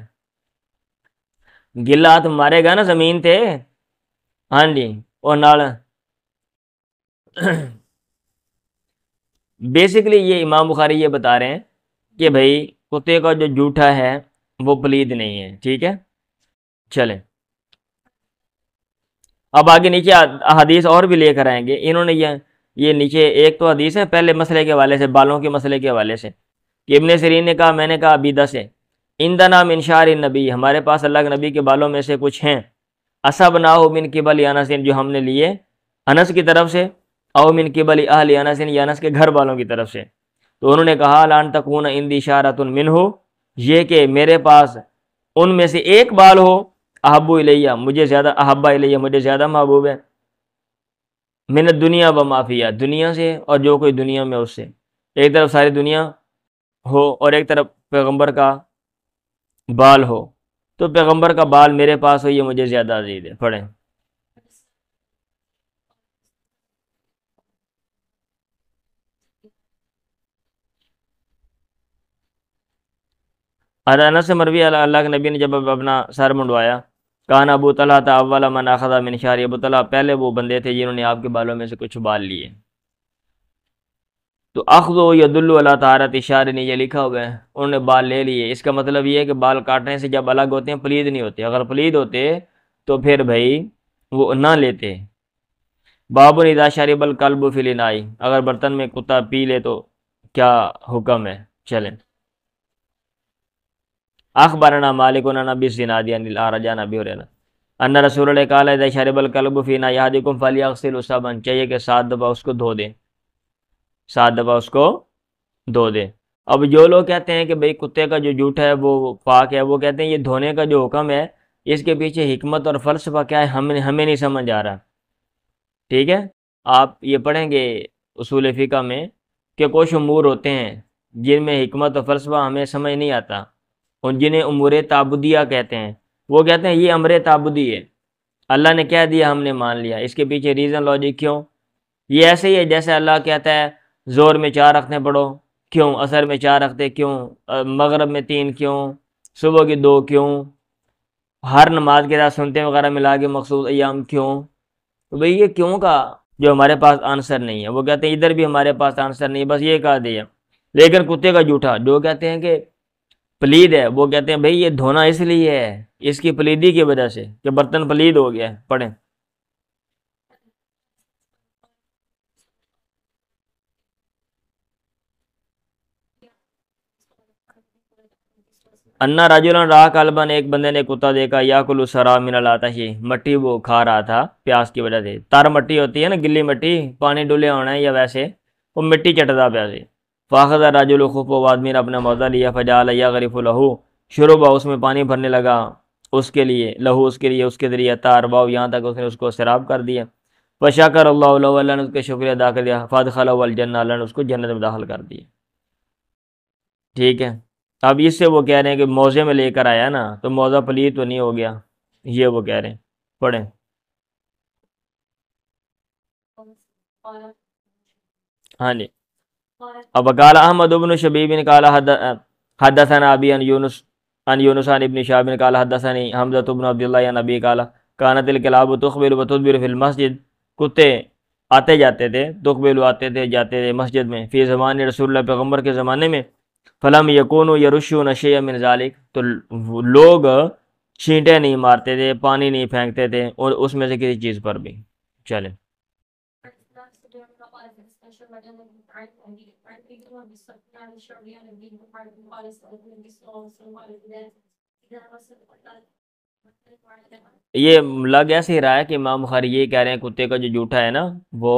گلا ہاتھ مارے گا نا زمین تے، ہاں جی، اور نال بیسیکلی یہ امام بخاری یہ بتا رہے ہیں کہ بھائی کتے کا جو جھوٹا ہے وہ پلید نہیں ہے، ٹھیک ہے۔ چلیں اب آگے نیچے حدیث اور بھی لے کر آئیں گے انہوں نے، یہ نیچے ایک تو حدیث ہے پہلے مسئلے کے حوالے سے، بالوں کے مسئلے کے حوالے سے، کہ ابن سیرین نے کہا میں نے کہا عبیدہ سے، عندنا من شعر النبی، ہمارے پاس اللہ کے نبی کے بالوں میں سے کچھ ہیں، اصبناہ من قبل انس، جو ہم نے لیے انس کی طرف سے، او من قبل اہل انس، یا انس کے گھر والوں کی طرف سے، تو انہوں نے کہا لان تکون عندی شعرۃ منہ، یہ کہ میرے پاس ان میں سے ایک بال ہو، احب الیہ، مجھے زیادہ، احبا الیہ، مجھے زیادہ محبوب ہے، من الدنیا وما فیہا، دنیا سے اور جو کوئی دنیا میں اس سے، ایک طرف ساری دنیا ہو اور ایک طرف پیغمبر کا بال ہو، تو پیغمبر کا بال میرے پاس ہو یہ مجھے زیادہ عزیز ہے۔ پڑھیں انس سے مروی، اللہ کے نبی نے جب اپنا سر منڈوایا، کان ابو طلحہ اول من اخذ من شعر، ابو طلحہ پہلے وہ بندے تھے جنہوں نے آپ کے بالوں میں سے کچھ بال لیے، تو اخذ یدل علی طہارت شعر، نے یہ لکھا ہوا ہے انہوں نے بال لے لیے، اس کا مطلب یہ ہے کہ بال کاٹنے سے جب الگ ہوتے ہیں پلید نہیں ہوتے، اگر پلید ہوتے تو پھر بھائی وہ نہ لیتے۔ باب اذا شرب الکلب فی الاناء، اگر برتن میں کتا پی لے تو کیا حکم ہے؟ چلیں اخبرنا مالک عن ابی الزناد عن الاعرج عن ابی ہریرہ ان رسول اللہ قال اذا شرب الکلب فی اناء احدکم فلیغسل سبعا، چاہیے کہ 7 دفعہ اس کو دھو دے، 7 دفعہ اس کو دھو دے۔ اب جو لوگ کہتے ہیں کہ بھئی کتے کا جو جھوٹ ہے وہ پاک ہے، وہ کہتے ہیں یہ دھونے کا جو حکم ہے اس کے پیچھے حکمت اور فلسفہ کیا ہے ہمیں نہیں سمجھ آ رہا، ٹھیک ہے۔ آپ یہ پڑھیں گے اصول فقہ میں کہ کچھ امور ہوتے ہیں جن میں حکمت اور فلسفہ ہمیں سمجھ نہیں آتا، اور جنہیں امور تعبدیہ کہتے ہیں، وہ کہتے ہیں یہ امر تعبدی ہے، اللہ نے کہہ دیا ہم نے مان لیا، اس کے پیچھے ریزن لاجک کیوں؟ یہ ایسے ہی ہے جیسے اللہ کہتا ہے زور میں 4 رکعتیں پڑھو، کیوں؟ عصر میں 4 رکعتیں کیوں؟ مغرب میں 3 کیوں؟ صبح کی 2 کیوں؟ ہر نماز کے ساتھ سنتے وغیرہ ملا کے مخصوص ایام کیوں؟ تو بھئی یہ کیوں کا جو ہمارے پاس آنسر نہیں ہے، وہ کہتے ہیں ادھر بھی ہمارے پاس آنسر نہیں ہے، بس یہ کہا دیا۔ لیکن کتے کا جھوٹا جو کہتے ہیں کہ پلید ہے، وہ کہتے ہیں بھئی یہ دھونا اس لیے ہے، اس کی پلیدی کی وجہ سے کہ برتن پلید ہو گیا ہے۔ پڑھیں انا رجلا راہ کلبن، ایک بندے نے کتا دیکھا، یاکل السرا من العطش، مٹی وہ کھا رہا تھا پیاس کی وجہ سے، تر مٹی ہوتی ہے نا، گلی مٹی، پانی ڈلیا ہونا ہے یا ویسے وہ مٹی چٹتا پیاسے، فاخذ الرجل خفہ، آدمی نے اپنا موزہ لیا، فجعل یغرف لہ، شروع ہوا اس میں پانی بھرنے لگا اس کے لیے، لہو اس کے لیے، اس کے ذریعے، تار واو یہاں تک اس نے اس کو سیراب کر دیا، فشکر اللہ علیہ، اللہ نے اس کا شکریہ ادا کر دیا، فادخلہ الجنہ، اللہ نے اس کو جنت میں داخل کر دیا۔ ٹھیک ہے، اب اس سے وہ کہہ رہے ہیں کہ موزے میں لے کر آیا نا تو موزہ پلید تو نہیں ہو گیا، یہ وہ کہہ رہے ہیں۔ پڑھیں۔ ہاں جی، اب قال احمد بن شبیب قال حدثنا ابی عن یونس عن ابن شہاب قال حدثنی حمزۃ بن عبد اللہ عن ابی قال کانت الکلاب تقبل وتدبر فی المسجد، کتے آتے جاتے تھے، تقبل آتے تھے جاتے تھے مسجد میں، فی زمان رسول اللہ، پیغمبر کے زمانے میں، فلم یکونوا یرشون شیئا من ذلک، تو لوگ چھینٹے نہیں مارتے تھے، پانی نہیں پھینکتے تھے اور اس میں سے کسی چیز پر بھی۔ چلیں، یہ لگ ایسے ہی رہا ہے کہ امام بخاری یہ کہہ رہے ہیں کتے کا جو جوٹا ہے نا وہ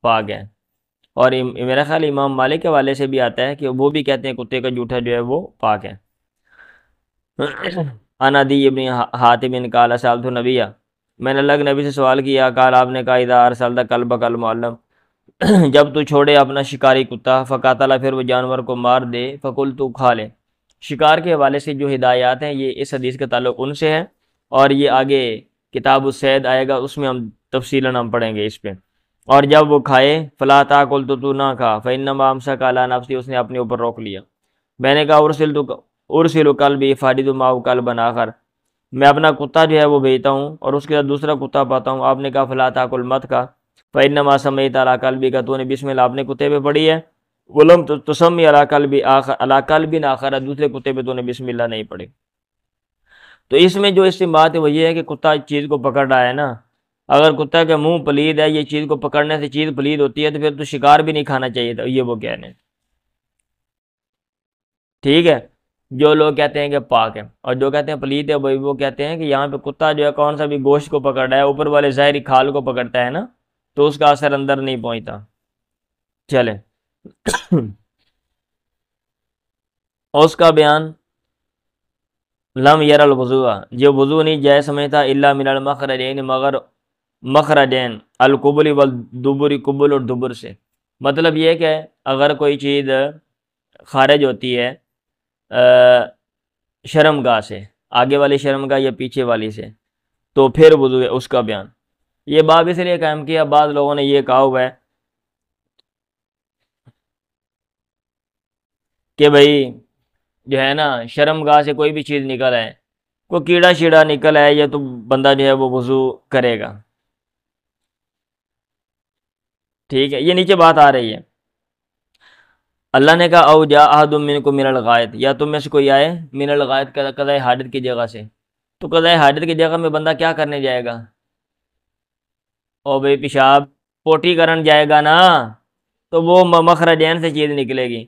پاک ہے، اور میرا خیال امام مالک کے والے سے بھی آتا ہے کہ وہ بھی کہتے ہیں کتے کا جوٹا جو ہے وہ پاک ہے۔ عن عدی ابن حاتم قال سألت النبی، میں نے اللہ کے نبی سے سوال کیا، قال آپ نے کہا اذا ارسلت کلبک المعلم، جب تو چھوڑے اپنا شکاری کتا، فقاتلا، پھر وہ جانور کو مار دے، فقل تو کھا لے۔ شکار کے حوالے سے جو ہدایات ہیں یہ اس حدیث کا تعلق ان سے ہے، اور یہ آگے کتاب الصید آئے گا اس میں ہم تفصیلاً ہم پڑھیں گے اس پہ۔ اور جب وہ کھائے، فلا تاکل، تو نہ کھا، فانما امسک علی نفسی، اس نے اپنے اوپر روک لیا۔ میں نے کہا ارسل کلبی فاجد معه کلبا آخر، میں اپنا کتا جو ہے وہ بھیجتا ہوں اور اس کے ساتھ دوسرا کتا پاتا ہوں۔ آپ نے کہا فلا تاکل، مت کھا، فانما سمیت علی کلبی کا، تو نے بسم اللہ اپنے کتے پہ پڑھی ہے، ولم تسمی علی کلب آخر، دوسرے کتے پہ تو نے بسم اللہ نہیں پڑھی۔ تو اس میں جو استنباط ہے وہ یہ ہے کہ کتا چیز کو پکڑ رہا ہے نا، اگر کتا کا منہ پلید ہے، یہ چیز کو پکڑنے سے چیز پلید ہوتی ہے، تو پھر تو شکار بھی نہیں کھانا چاہیے تھا، یہ وہ کہہ رہے ہیں۔ ٹھیک ہے، جو لوگ کہتے ہیں کہ پاک ہے اور جو کہتے ہیں پلید ہے، وہ کہتے ہیں کہ یہاں پہ کتا جو ہے کون سا بھی گوشت کو پکڑ رہا ہے، اوپر والے ظاہری کھال کو پکڑتا ہے نا تو اس کا اثر اندر نہیں پہنچتا۔ چلیں، اس کا بیان، لم یر الوضوء، جو وضو نہیں جائز سمجھتا، الا من المخرجین، مگر مخرجین، القبل والدبر، قبل اور دبر سے، مطلب یہ کہ اگر کوئی چیز خارج ہوتی ہے شرمگاہ سے، آگے والی شرمگاہ یا پیچھے والی سے، تو پھر وضو ہے، اس کا بیان۔ یہ باب اس لیے قائم کیا، بعض لوگوں نے یہ کہا ہوا ہے کہ بھائی جو ہے نا شرمگاہ سے کوئی بھی چیز نکل آئے، کوئی کیڑا شیڑا نکل آئے، یا تو بندہ جو ہے وہ وضو کرے گا۔ ٹھیک ہے، یہ نیچے بات آ رہی ہے۔ اللہ نے کہا او جاء احد منکم من الغائط، یا تم میں سے کوئی آئے من الغائط، قضاء حاجت کی جگہ سے، تو قضاء حاجت کی جگہ میں بندہ کیا کرنے جائے گا؟ او بھائی پیشاب پوٹی کرن جائے گا نا، تو وہ مخرجین سے چیز نکلے گی،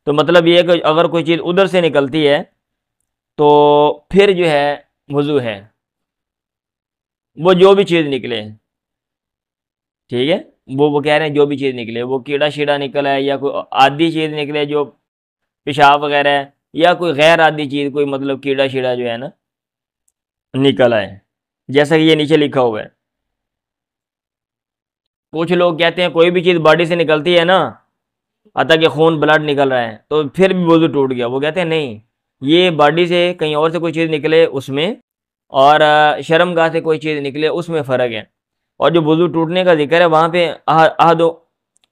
تو مطلب یہ ہے کہ اگر کوئی چیز ادھر سے نکلتی ہے تو پھر جو ہے وضو ہے، وہ جو بھی چیز نکلے۔ ٹھیک ہے، وہ کہہ رہے ہیں جو بھی چیز نکلے، وہ کیڑا شیڑا نکل ہے، یا کوئی عادی چیز نکلے جو پیشاب وغیرہ ہے، یا کوئی غیر عادی چیز، کوئی مطلب کیڑا شیڑا جو ہے نا نکل آئے، جیسا کہ یہ نیچے لکھا ہوا ہے۔ کچھ لوگ کہتے ہیں کوئی بھی چیز باڈی سے نکلتی ہے نا، حتیٰ کہ خون بلڈ نکل رہا ہے تو پھر بھی وضو ٹوٹ گیا، وہ کہتے ہیں نہیں، یہ باڈی سے کہیں اور سے کوئی چیز نکلے اس میں، اور شرمگاہ سے کوئی چیز نکلے اس میں فرق ہے۔ اور جو وضو ٹوٹنے کا ذکر ہے وہاں پہ احد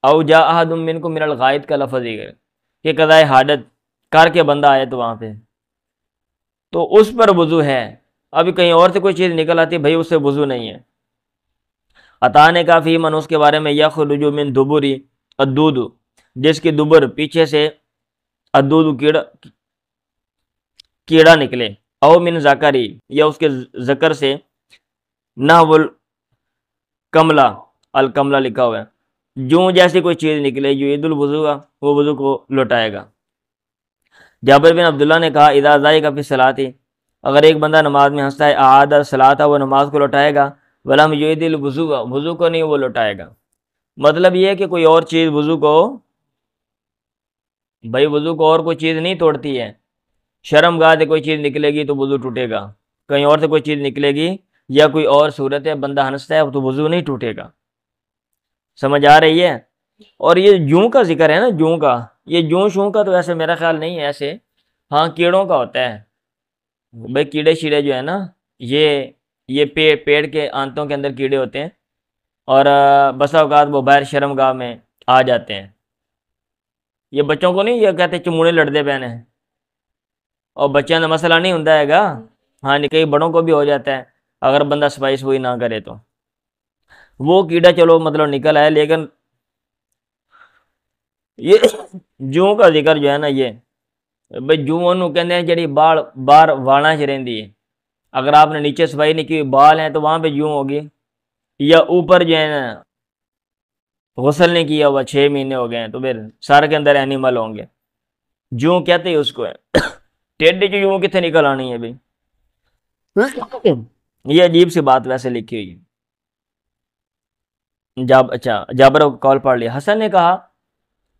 او جاء احد منکم من الغائط کا لفظ ذکر کہ قضاء حاجت کر کے بندہ آئے تو وہاں پہ تو اس پر وضو ہے۔ ابھی کہیں اور سے کوئی چیز نکل آتی ہے، بھائی اس سے وضو نہیں ہے۔ عطا نے کہا فی من، اس کے بارے میں، یخرج من دبری الدود، جس کی دبر پیچھے سے، الدود کیڑا نکلے، او من ذکری، یا اس کے ذکر سے، نحو الکملہ، الکملہ لکھا ہوا ہے، جو جیسی کوئی چیز نکلے جو عید الوضو کا، وہ وضو کو لوٹائے گا۔ جابر بن عبداللہ نے کہا اذا ضحک فی الصلاۃ، اگر ایک بندہ نماز میں ہنستا ہے، اعاد الصلاۃ، وہ نماز کو لوٹائے گا، ولم یعید الوضو، وضو کو نہیں وہ لوٹائے گا۔ مطلب یہ ہے کہ کوئی اور چیز وضو کو، بھائی وضو کو اور کوئی چیز نہیں توڑتی ہے، شرمگاہ سے کوئی چیز نکلے گی تو وضو ٹوٹے گا، کہیں اور سے کوئی چیز نکلے گی یا کوئی اور صورت ہے بندہ ہنستا ہے تو وضو نہیں ٹوٹے گا۔ سمجھ آ رہی ہے؟ اور یہ جوں کا ذکر ہے نا، جوں کا، یہ جوں شوں کا تو ایسے میرا خیال نہیں ہے ایسے، ہاں کیڑوں کا ہوتا ہے بھائی، کیڑے شیڑے جو ہے نا، یہ پیڑ کے آنتوں کے اندر کیڑے ہوتے ہیں، اور بسا اوقات وہ باہر شرم گاہ میں آ جاتے ہیں۔ یہ بچوں کو نہیں، یہ کہتے چموڑے لڑتے پہنے، اور بچوں کا مسئلہ نہیں ہوتا ہے گا، ہاں نہیں، کئی بڑوں کو بھی ہو جاتا ہے اگر بندہ صفائی سوئی نہ کرے تو۔ وہ کیڑا چلو مطلب نکل آئے، لیکن یہ جوں کا ذکر جو ہے نا، یہ بھئی جوں انہوں کہتے ہیں جڑی باہر واڑاں چ رہندی ہے، اگر آپ نے نیچے صفائی نہیں کی، بال ہیں تو وہاں پہ جوں ہوگی، یا اوپر جو ہے نا غسل نہیں کیا ہوا 6 مہینے ہو گئے ہیں تو پھر سر کے اندر اینیمل ہوں گے، جوں کہتے ہیں اس کو ہے۔ ٹیڈی کی جوں کتنے نکل آنی ہے بھئی؟ یہ عجیب سی بات ویسے لکھی ہوئی ہے۔ اچھا جابر کو کال پڑھ لیا۔ حسن نے کہا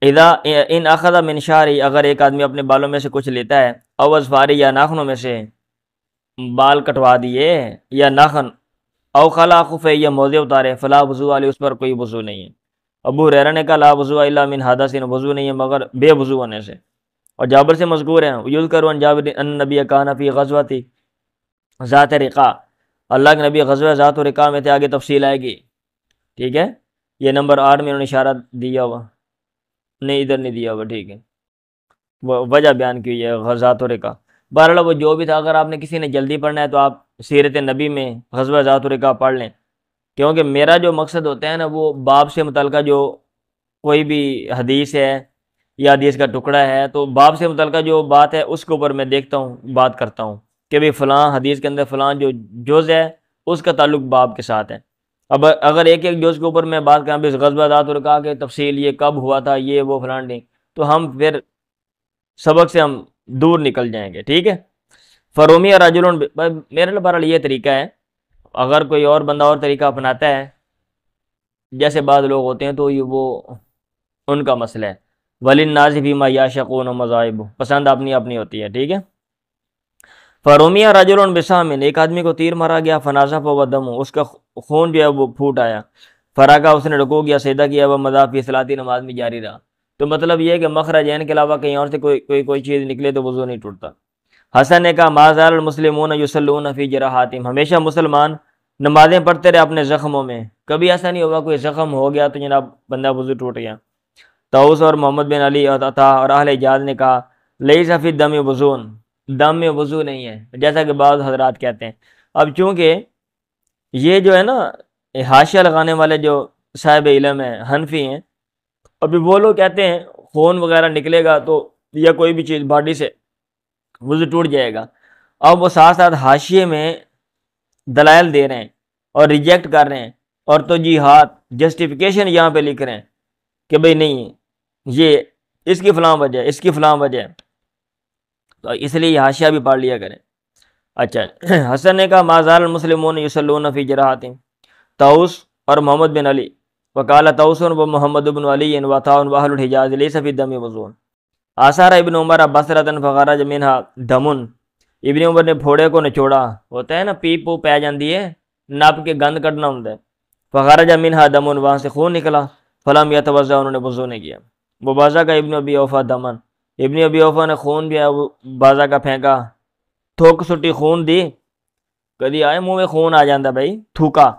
اذا ان اخذ من شعری، اگر ایک آدمی اپنے بالوں میں سے کچھ لیتا ہے، او اظفاری، یا ناخنوں میں سے بال کٹوا دیے، یا ناخن، او خلا خفے، یا موزے اتارے، فلا وضو علیہ، اس پر کوئی وضو نہیں ہے۔ ابو ہریرہ نے کہا لا وضو الا من حدث، وضو نہیں ہے مگر بے وضو ہونے سے۔ اور جابر سے مذکور ہیں یذکر عن جابر ان نبی کان فی غزوۃ ذات رقاع، اللہ کے نبی غزوہ ذات رقاع میں تھے، آگے تفصیل آئے گی، ٹھیک ہے۔ یہ نمبر 8 میں انہوں نے اشارہ دیا ہوا، نہیں ادھر نہیں دیا ہوا، ٹھیک ہے، وہ وجہ بیان کی ہے غزوۃ رقاع۔ بہرحال وہ جو بھی تھا، اگر آپ نے کسی نے جلدی پڑھنا ہے تو آپ سیرت نبی میں غزوہ ذات رقاع پڑھ لیں، کیونکہ میرا جو مقصد ہوتا ہے نا، وہ باب سے متعلقہ جو کوئی بھی حدیث ہے یا حدیث کا ٹکڑا ہے، تو باب سے متعلقہ جو بات ہے اس کے اوپر میں دیکھتا ہوں، بات کرتا ہوں کہ بھئی فلاں حدیث کے اندر فلاں جو جز ہے اس کا تعلق باب کے ساتھ ہے۔ اب اگر ایک ایک جز کے اوپر میں بات کروں، غزوہ ذات رقاع کے تفصیل، یہ کب ہوا تھا، یہ وہ فلاں نہیں، تو ہم پھر سبق سے ہم دور نکل جائیں گے، ٹھیک ہے۔ فرومی رجل، میرے بہرحال یہ طریقہ ہے، اگر کوئی اور بندہ اور طریقہ اپناتا ہے جیسے بعض لوگ ہوتے ہیں تو یہ وہ ان کا مسئلہ ہے۔ وَلِلنَّاسِ فِيمَا يَعْشَقُونَ مَذَاهِبُ، پسند اپنی اپنی ہوتی ہے، ٹھیک ہے۔ فَرُمِيَ رَجُلٌ بِسَهْمٍ، ایک آدمی کو تیر مارا گیا، فَنَزَفَ وَدَمُ، اس کا خون جو ہے وہ پھوٹ آیا، فراغا، اس نے رکوع کیا، سجدہ کیا، وہ مضى فی صلاۃ، نماز میں جاری رہا۔ تو مطلب یہ ہے کہ مخرجین کے علاوہ کہیں اور سے کوئی چیز نکلے تو وضو نہیں ٹوٹتا۔ حسن نے کہا ما زال المسلمون یصلون فی جراحاتہم، ہمیشہ مسلمان نمازیں پڑھتے رہے اپنے زخموں میں، کبھی ایسا نہیں ہوگا کوئی زخم ہو گیا تو جناب بندہ وضو ٹوٹ گیا۔ طاؤس اور محمد بن علی عطا اور اہل حجاز نے کہا لیس فی الدم وضو، دم میں وضو نہیں ہے، جیسا کہ بعض حضرات کہتے ہیں۔ اب چونکہ یہ جو ہے نا حاشیہ لگانے والے جو صاحب علم ہیں، حنفی ہیں، ابھی وہ لوگ کہتے ہیں خون وغیرہ نکلے گا تو یا کوئی بھی چیز باڈی سے وضو ٹوٹ جائے گا۔ اب وہ ساتھ ساتھ حاشیے میں دلائل دے رہے ہیں اور ریجیکٹ کر رہے ہیں، اور توجیحات، جسٹیفیکیشن یہاں پہ لکھ رہے ہیں کہ بھئی نہیں، یہ اس کی فلاں وجہ، اس کی فلاں وجہ، تو اس لیے یہ حاشیہ بھی پڑھ لیا کریں۔ اچھا، حسن نے کہا ما زال المسلمون یصلون فی جراحاتہم، طاؤس اور محمد بن علی، وقال طاؤس و محمد بن علی وعطاء واہل الحجاز لیس فی الدم وضو۔ آثار ابن عمر بصرۃ فخرج منہا دمن، ابن عمر نے پھوڑے کو نچوڑا، ہوتا ہے نا پیپ پو پی جاندی ہے، ناپ کے گند کڈنا ہوتا ہے، فخرج منہا دمن، وہاں سے خون نکلا، فلم یتوضا، انہوں نے وضو نہیں کیا۔ وہ بازا کا ابن ابی اوفا دمن، ابن ابی اوفا نے خون بھی وہ بازا کا پھینکا، تھوک سٹی خون دی، کدی آئے منہ میں خون آ جاندہ بھائی، تھوکا،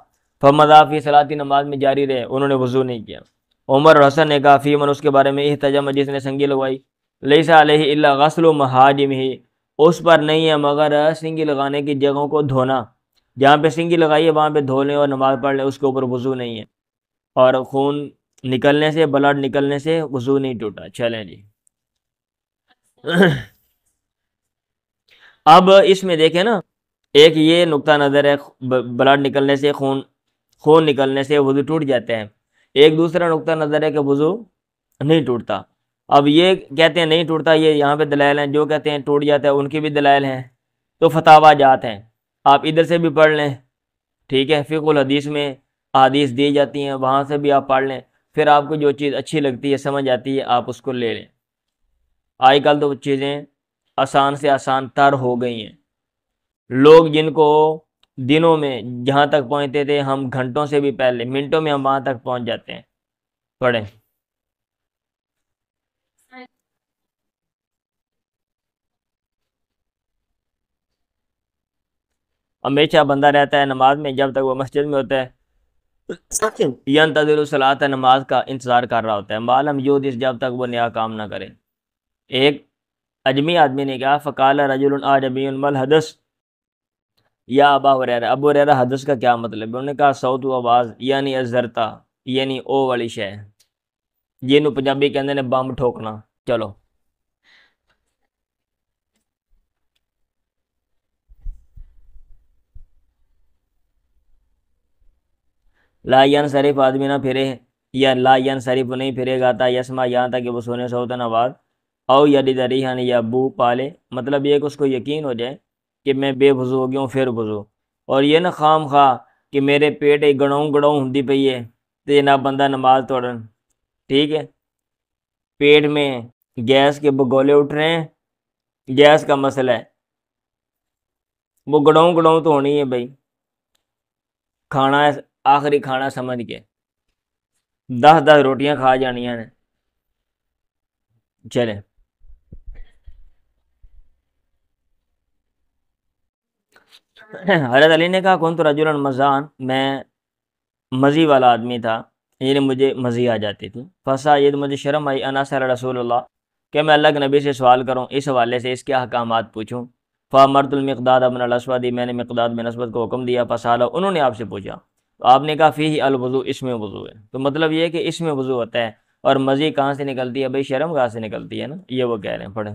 فمضا فی صلاۃ، نماز میں جاری رہے، انہوں نے وضو نہیں کیا۔ عمر اور حسن نے کہا فی من، اس کے بارے میں، احتجم، جس نے سنگی لگوائی، لیس علیہ الا غسل محاجمہ، اس پر نہیں ہے مگر سنگی لگانے کی جگہوں کو دھونا، جہاں پہ سنگی لگائی ہے وہاں پہ دھو لیں اور نماز پڑھ لیں، اس کے اوپر وضو نہیں ہے، اور خون نکلنے سے، بلڈ نکلنے سے وضو نہیں ٹوٹا۔ چلیں جی، اب اس میں دیکھیں نا، ایک یہ نقطہ نظر ہے، بلڈ نکلنے سے، خون نکلنے سے وضو ٹوٹ جاتے ہیں، ایک دوسرا نقطہ نظر ہے کہ وضو نہیں ٹوٹتا۔ اب یہ کہتے ہیں نہیں ٹوٹتا، یہ یہاں پہ دلائل ہیں، جو کہتے ہیں ٹوٹ جاتا ہے ان کی بھی دلائل ہیں، تو فتاوی جات ہیں، آپ ادھر سے بھی پڑھ لیں، ٹھیک ہے، فقہ الحدیث میں احادیث دی جاتی ہیں، وہاں سے بھی آپ پڑھ لیں، پھر آپ کو جو چیز اچھی لگتی ہے، سمجھ آتی ہے، آپ اس کو لے لیں۔ آج کل تو چیزیں آسان سے آسان تر ہو گئی ہیں، لوگ جن کو دنوں میں جہاں تک پہنچتے تھے ہم گھنٹوں سے بھی پہلے، منٹوں میں ہم وہاں تک پہنچ جاتے ہیں، پڑھیں۔ ہمیشہ بندہ رہتا ہے نماز میں جب تک وہ مسجد میں ہوتا ہے، ینتظر الصلاۃ، نماز کا انتظار کر رہا ہوتا ہے، معلوم یودس، جب تک وہ نیا کام نہ کرے۔ ایک اجمی آدمی نے کہا فقال رجل اعجمی ما الحدث یا ابا ہریرہ، ابو ہریرہ حدث کا کیا مطلب ہے؟ انہوں نے کہا صوت و آواز، یعنی ازرتا، یعنی او والی شے، جنوں پنجابی کہندے نے بم ٹھوکنا۔ چلو، لا ینصرف، آدمی نہ پھرے، یا لا ینصرف نہیں پھرے گا، تا یسمع، یہاں تک کہ وہ سنے صوتن آواز، او یجد ریحن، یا بو پالے، مطلب یہ کہ اس کو یقین ہو جائے کہ میں بے وضو ہو گیا ہوں، پھر وضو، اور یہ نہ خام خواہ کہ میرے پیٹ ایک گڑاؤں گڑاؤں ہوندی پئی ہے تے نہ بندہ نماز توڑن، ٹھیک ہے، پیٹ میں گیس کے بگولے اٹھ رہے ہیں، گیس کا مسئلہ ہے، وہ گڑاؤں گڑاؤں تو ہونی ہے بھائی، کھانا ہے، آخری کھانا سمجھ کے 10 روٹیاں کھا جانیاں نے۔ چلیں، حضرت علی نے کہا کون تو رجلا مزان، میں مزی والا آدمی تھا، یعنی مجھے مزی آ جاتی تھی، فسا یہ مجھے شرم آئی، انا سر رسول اللہ، کہ میں اللہ کے نبی سے سوال کروں، اس حوالے سے اس کے احکامات پوچھوں، فامرت المقداد ابن الاسود، میں نے مقداد بن اسود کو حکم دیا، فسالہ، انہوں نے آپ سے پوچھا، تو آپ نے کہا فیہ الوضو، اس میں وضو ہے، تو مطلب یہ ہے کہ اس میں وضو ہوتا ہے، اور مزی کہاں سے نکلتی ہے بھائی؟ شرم گاہ سے نکلتی ہے نا، یہ وہ کہہ رہے ہیں، پڑھیں۔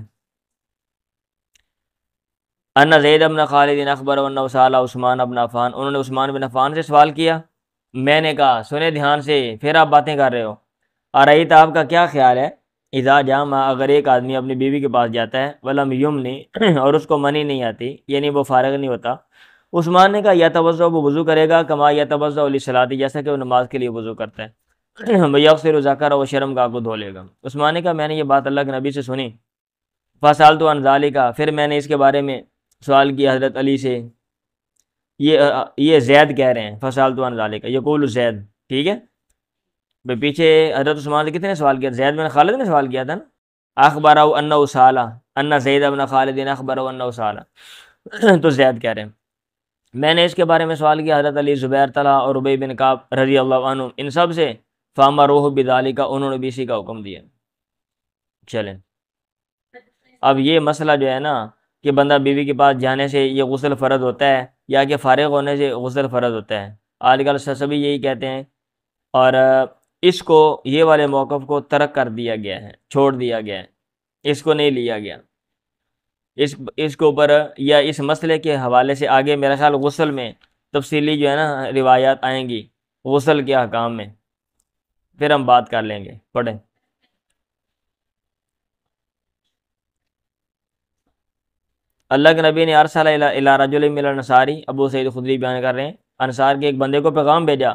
ان زید بن خالد اخبر انہ سال عثمان بن عفان، انہوں نے عثمان بن عفان سے سوال کیا، میں نے کہا سنے دھیان سے، پھر آپ باتیں کر رہے ہو، آرائیت، آپ کا کیا خیال ہے، اذا جامع، اگر ایک آدمی اپنی بیوی کے پاس جاتا ہے، ولم یمنی، اور اس کو منی نہیں آتی، یعنی وہ فارغ نہیں ہوتا، عثمان نے کہا یتوضا، وہ وضو کرے گا، کما یتوضا للصلاۃ، جیسا کہ وہ نماز کے لیے وضو کرتا ہے، ویغسل ذکرہ، وہ شرم گاہ کو دھو لے گا۔ عثمان نے کہا میں نے یہ بات اللہ کے نبی سے سنی، فسالت عن ذالک، پھر میں نے اس کے بارے میں سوال کیا حضرت علی سے، یہ زید کہہ رہے ہیں، فسالت عن ذالک یقول زید، ٹھیک ہے، بھئی پیچھے حضرت عثمان سے کتنے نے سوال کیا؟ زید بن خالد نے سوال کیا تھا نا، اخبرہ انہ سالہ، ان زید بن خالد اخبرہ انہ سالہ، تو زید کہہ رہے ہیں میں نے اس کے بارے میں سوال کیا حضرت علی، زبیر، طلحہ اور ربیع بن کعب رضی اللہ عنہ، ان سب سے، فامروہ بذالک، انہوں نے بھی اسی کا حکم دیا۔ چلیں، اب یہ مسئلہ جو ہے نا کہ بندہ بیوی کے پاس جانے سے یہ غسل فرض ہوتا ہے یا کہ فارغ ہونے سے غسل فرض ہوتا ہے، آج کل سبھی یہی کہتے ہیں، اور اس کو، یہ والے موقف کو ترک کر دیا گیا ہے، چھوڑ دیا گیا ہے، اس کو نہیں لیا گیا، اس کے اوپر یا اس مسئلے کے حوالے سے آگے میرا خیال غسل میں تفصیلی جو ہے نا روایات آئیں گی، غسل کے احکام میں، پھر ہم بات کر لیں گے، پڑھیں۔ اللہ کے نبی نے ارسل الی رجل من الانصاری، ابو سعید خدری بیان کر رہے ہیں، انصار کے ایک بندے کو پیغام بھیجا،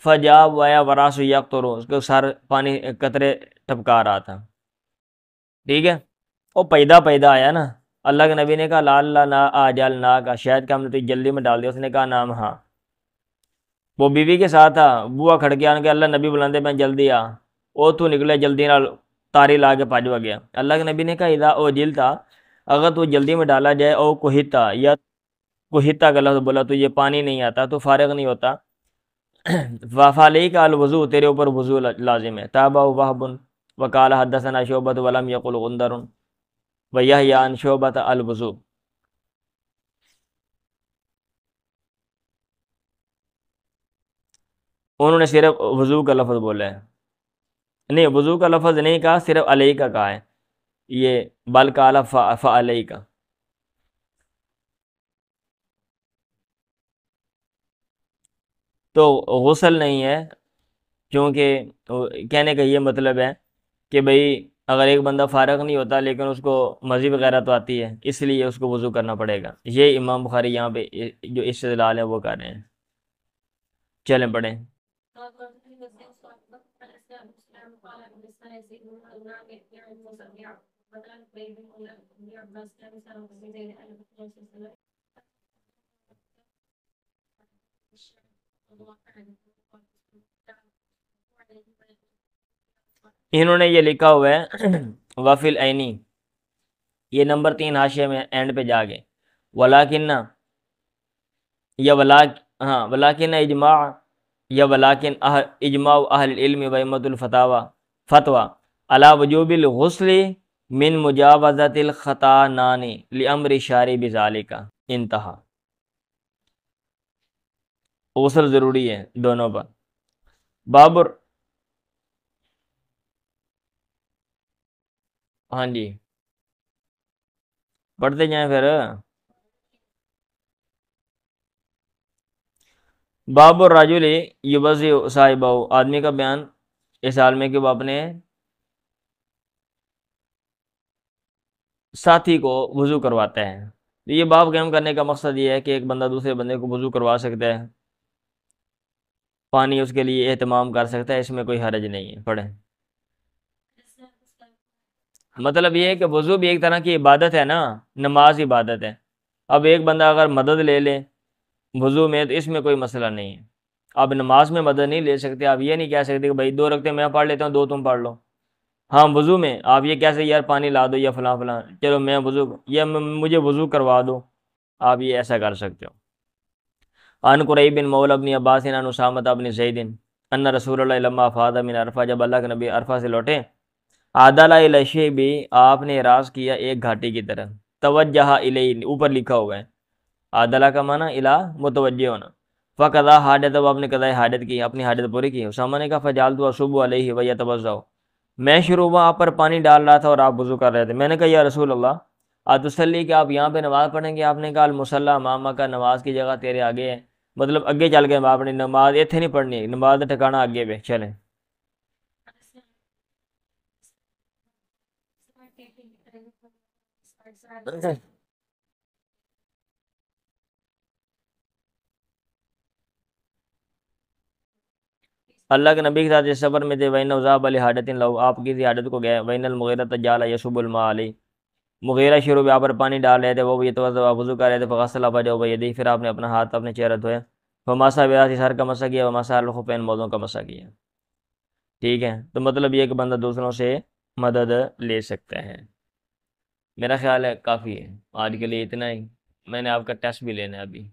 فجا وایا وراس یقطر، اس کے سر پانی قطرے ٹپکا رہا تھا، ٹھیک ہے، وہ پیدا پیدا آیا نا، اللہ کے نبی نے کہا لا اللہ نا آجال نا کا، شاید کہ ہم نے تو جلدی میں ڈال دیا، اس نے کہا نام ہاں، وہ بیوی کے ساتھ تھا، بوا کھڑ کے آن کے اللہ نبی بلاندے میں جلدی آ، او تو نکلے جلدی نال، تاری لا کے پاجوا گیا، اللہ کے نبی نے کہا اذا او جلتا، اگر تو جلدی میں ڈالا جائے، او کوہتا، یا کوہتا کا لفظ بولا تو یہ پانی نہیں آتا تو فارغ نہیں ہوتا، فعلیہ کا الوضو، تیرے اوپر وضو لازم ہے، تابع وہب وقال حدثنا شعبۃ ولم یقل غندر ویحیی عن شعبۃ الوضو، انہوں نے صرف وضو کا لفظ بولا ہے، نہیں وضو کا لفظ نہیں کہا، صرف علیہ کا کہا ہے، یہ بل قال فعلیہ کا، تو غسل نہیں ہے، کیونکہ کہنے کا یہ مطلب ہے کہ بھئی اگر ایک بندہ فارغ نہیں ہوتا لیکن اس کو مزی وغیرہ تو آتی ہے، اس لیے اس کو وضو کرنا پڑے گا، یہ امام بخاری یہاں پہ جو استدلال ہے وہ کر رہے ہیں۔ چلیں پڑھیں۔ انہوں نے یہ لکھا ہوا ہے وفل عینی، یہ نمبر 3 حاشیے میں اینڈ پہ جا گئے، ولیکن یا ہاں ولیکن اجماع یا ولیکن اجماع اہل العلم و ائمۃ فتویٰ علی وجوب الغسل من مجاوزت الختانان لامر شارع بذالک، انتہا۔ غسل ضروری ہے دونوں پر۔ بابر، ہاں جی پڑھتے جائیں پھر۔ باب الرجل یبزئ صاحبہ، آدمی کا بیان اس حال میں کہ وہ اپنے ساتھی کو وضو کرواتا ہے۔ یہ باب قائم کرنے کا مقصد یہ ہے کہ ایک بندہ دوسرے بندے کو وضو کروا سکتا ہے، پانی اس کے لیے اہتمام کر سکتا ہے، اس میں کوئی حرج نہیں ہے۔ پڑھیں۔ مطلب یہ ہے کہ وضو بھی ایک طرح کی عبادت ہے نا، نماز عبادت ہے۔ اب ایک بندہ اگر مدد لے لے وضو میں تو اس میں کوئی مسئلہ نہیں ہے۔ آپ نماز میں مدد نہیں لے سکتے، آپ یہ نہیں کہہ سکتے کہ بھائی 2 رکعتیں میں پڑھ لیتا ہوں 2 تم پڑھ لو۔ ہاں وضو میں آپ یہ کہہ سکتے یار پانی لا دو یا فلاں فلاں، چلو میں وضو یا مجھے وضو کروا دو، آپ یہ ایسا کر سکتے ہو۔ عن قریب بن مولا بن عباس عن اسامہ بن زید ان رسول اللہ لما افاض من عرفہ، جب اللہ کے نبی عرفہ سے لوٹے، عدل الی الشیب، آپ نے راز کیا ایک گھاٹی کی طرف، توجہ الیہ اوپر لکھا ہوا ہے، عدلہ کا معنی الی متوجہ ہونا، فقضا حاجت، وہ آپ نے قضاء حاجت کی، اپنی حاجت پوری کی۔ اسامہ نے کہا فجعلت اصب علیہ ویتوضا، میں شروع ہوا آپ پر پانی ڈال رہا تھا اور آپ وضو کر رہے تھے۔ میں نے کہا یا رسول اللہ اتسلی، کہ آپ یہاں پہ نماز پڑھیں گے؟ آپ نے کہا المصلی امامک، کا نماز کی جگہ تیرے آگے ہے، مطلب اگے چل گئے، آپ نے نماز ایتھے نہیں پڑھنی، نماز کا ٹھکانا آگے پہ چلیں۔ اللہ کے نبی کے ساتھ اس سفر میں تھے، وَإِنَّهُ ذَهَبَ لِحَاجَةٍ لَهُ، آپ کی حاجت کو گئے، وَإِنَّ الْمُغِيرَةَ جَعَلَ يَصُبُّ الْمَاءَ عَلَيْهِ، مغیرہ شروع میں آپ پر پانی ڈال رہے تھے، وہ یتوضا وضو کر رہے تھے، فغسل وجهه ويديه، پھر آپ نے اپنا ہاتھ اپنے چہرہ دھویا، فمسح برأسه، سر کا مسح کیا، ومسح الخفین، موزوں کا مسح کیا۔ ٹھیک ہے، تو مطلب یہ کہ بندہ دوسروں سے مدد لے سکتا ہے۔ میرا خیال ہے کافی ہے آج کے لیے اتنا ہی، میں نے آپ کا ٹیسٹ بھی لینا ہے ابھی۔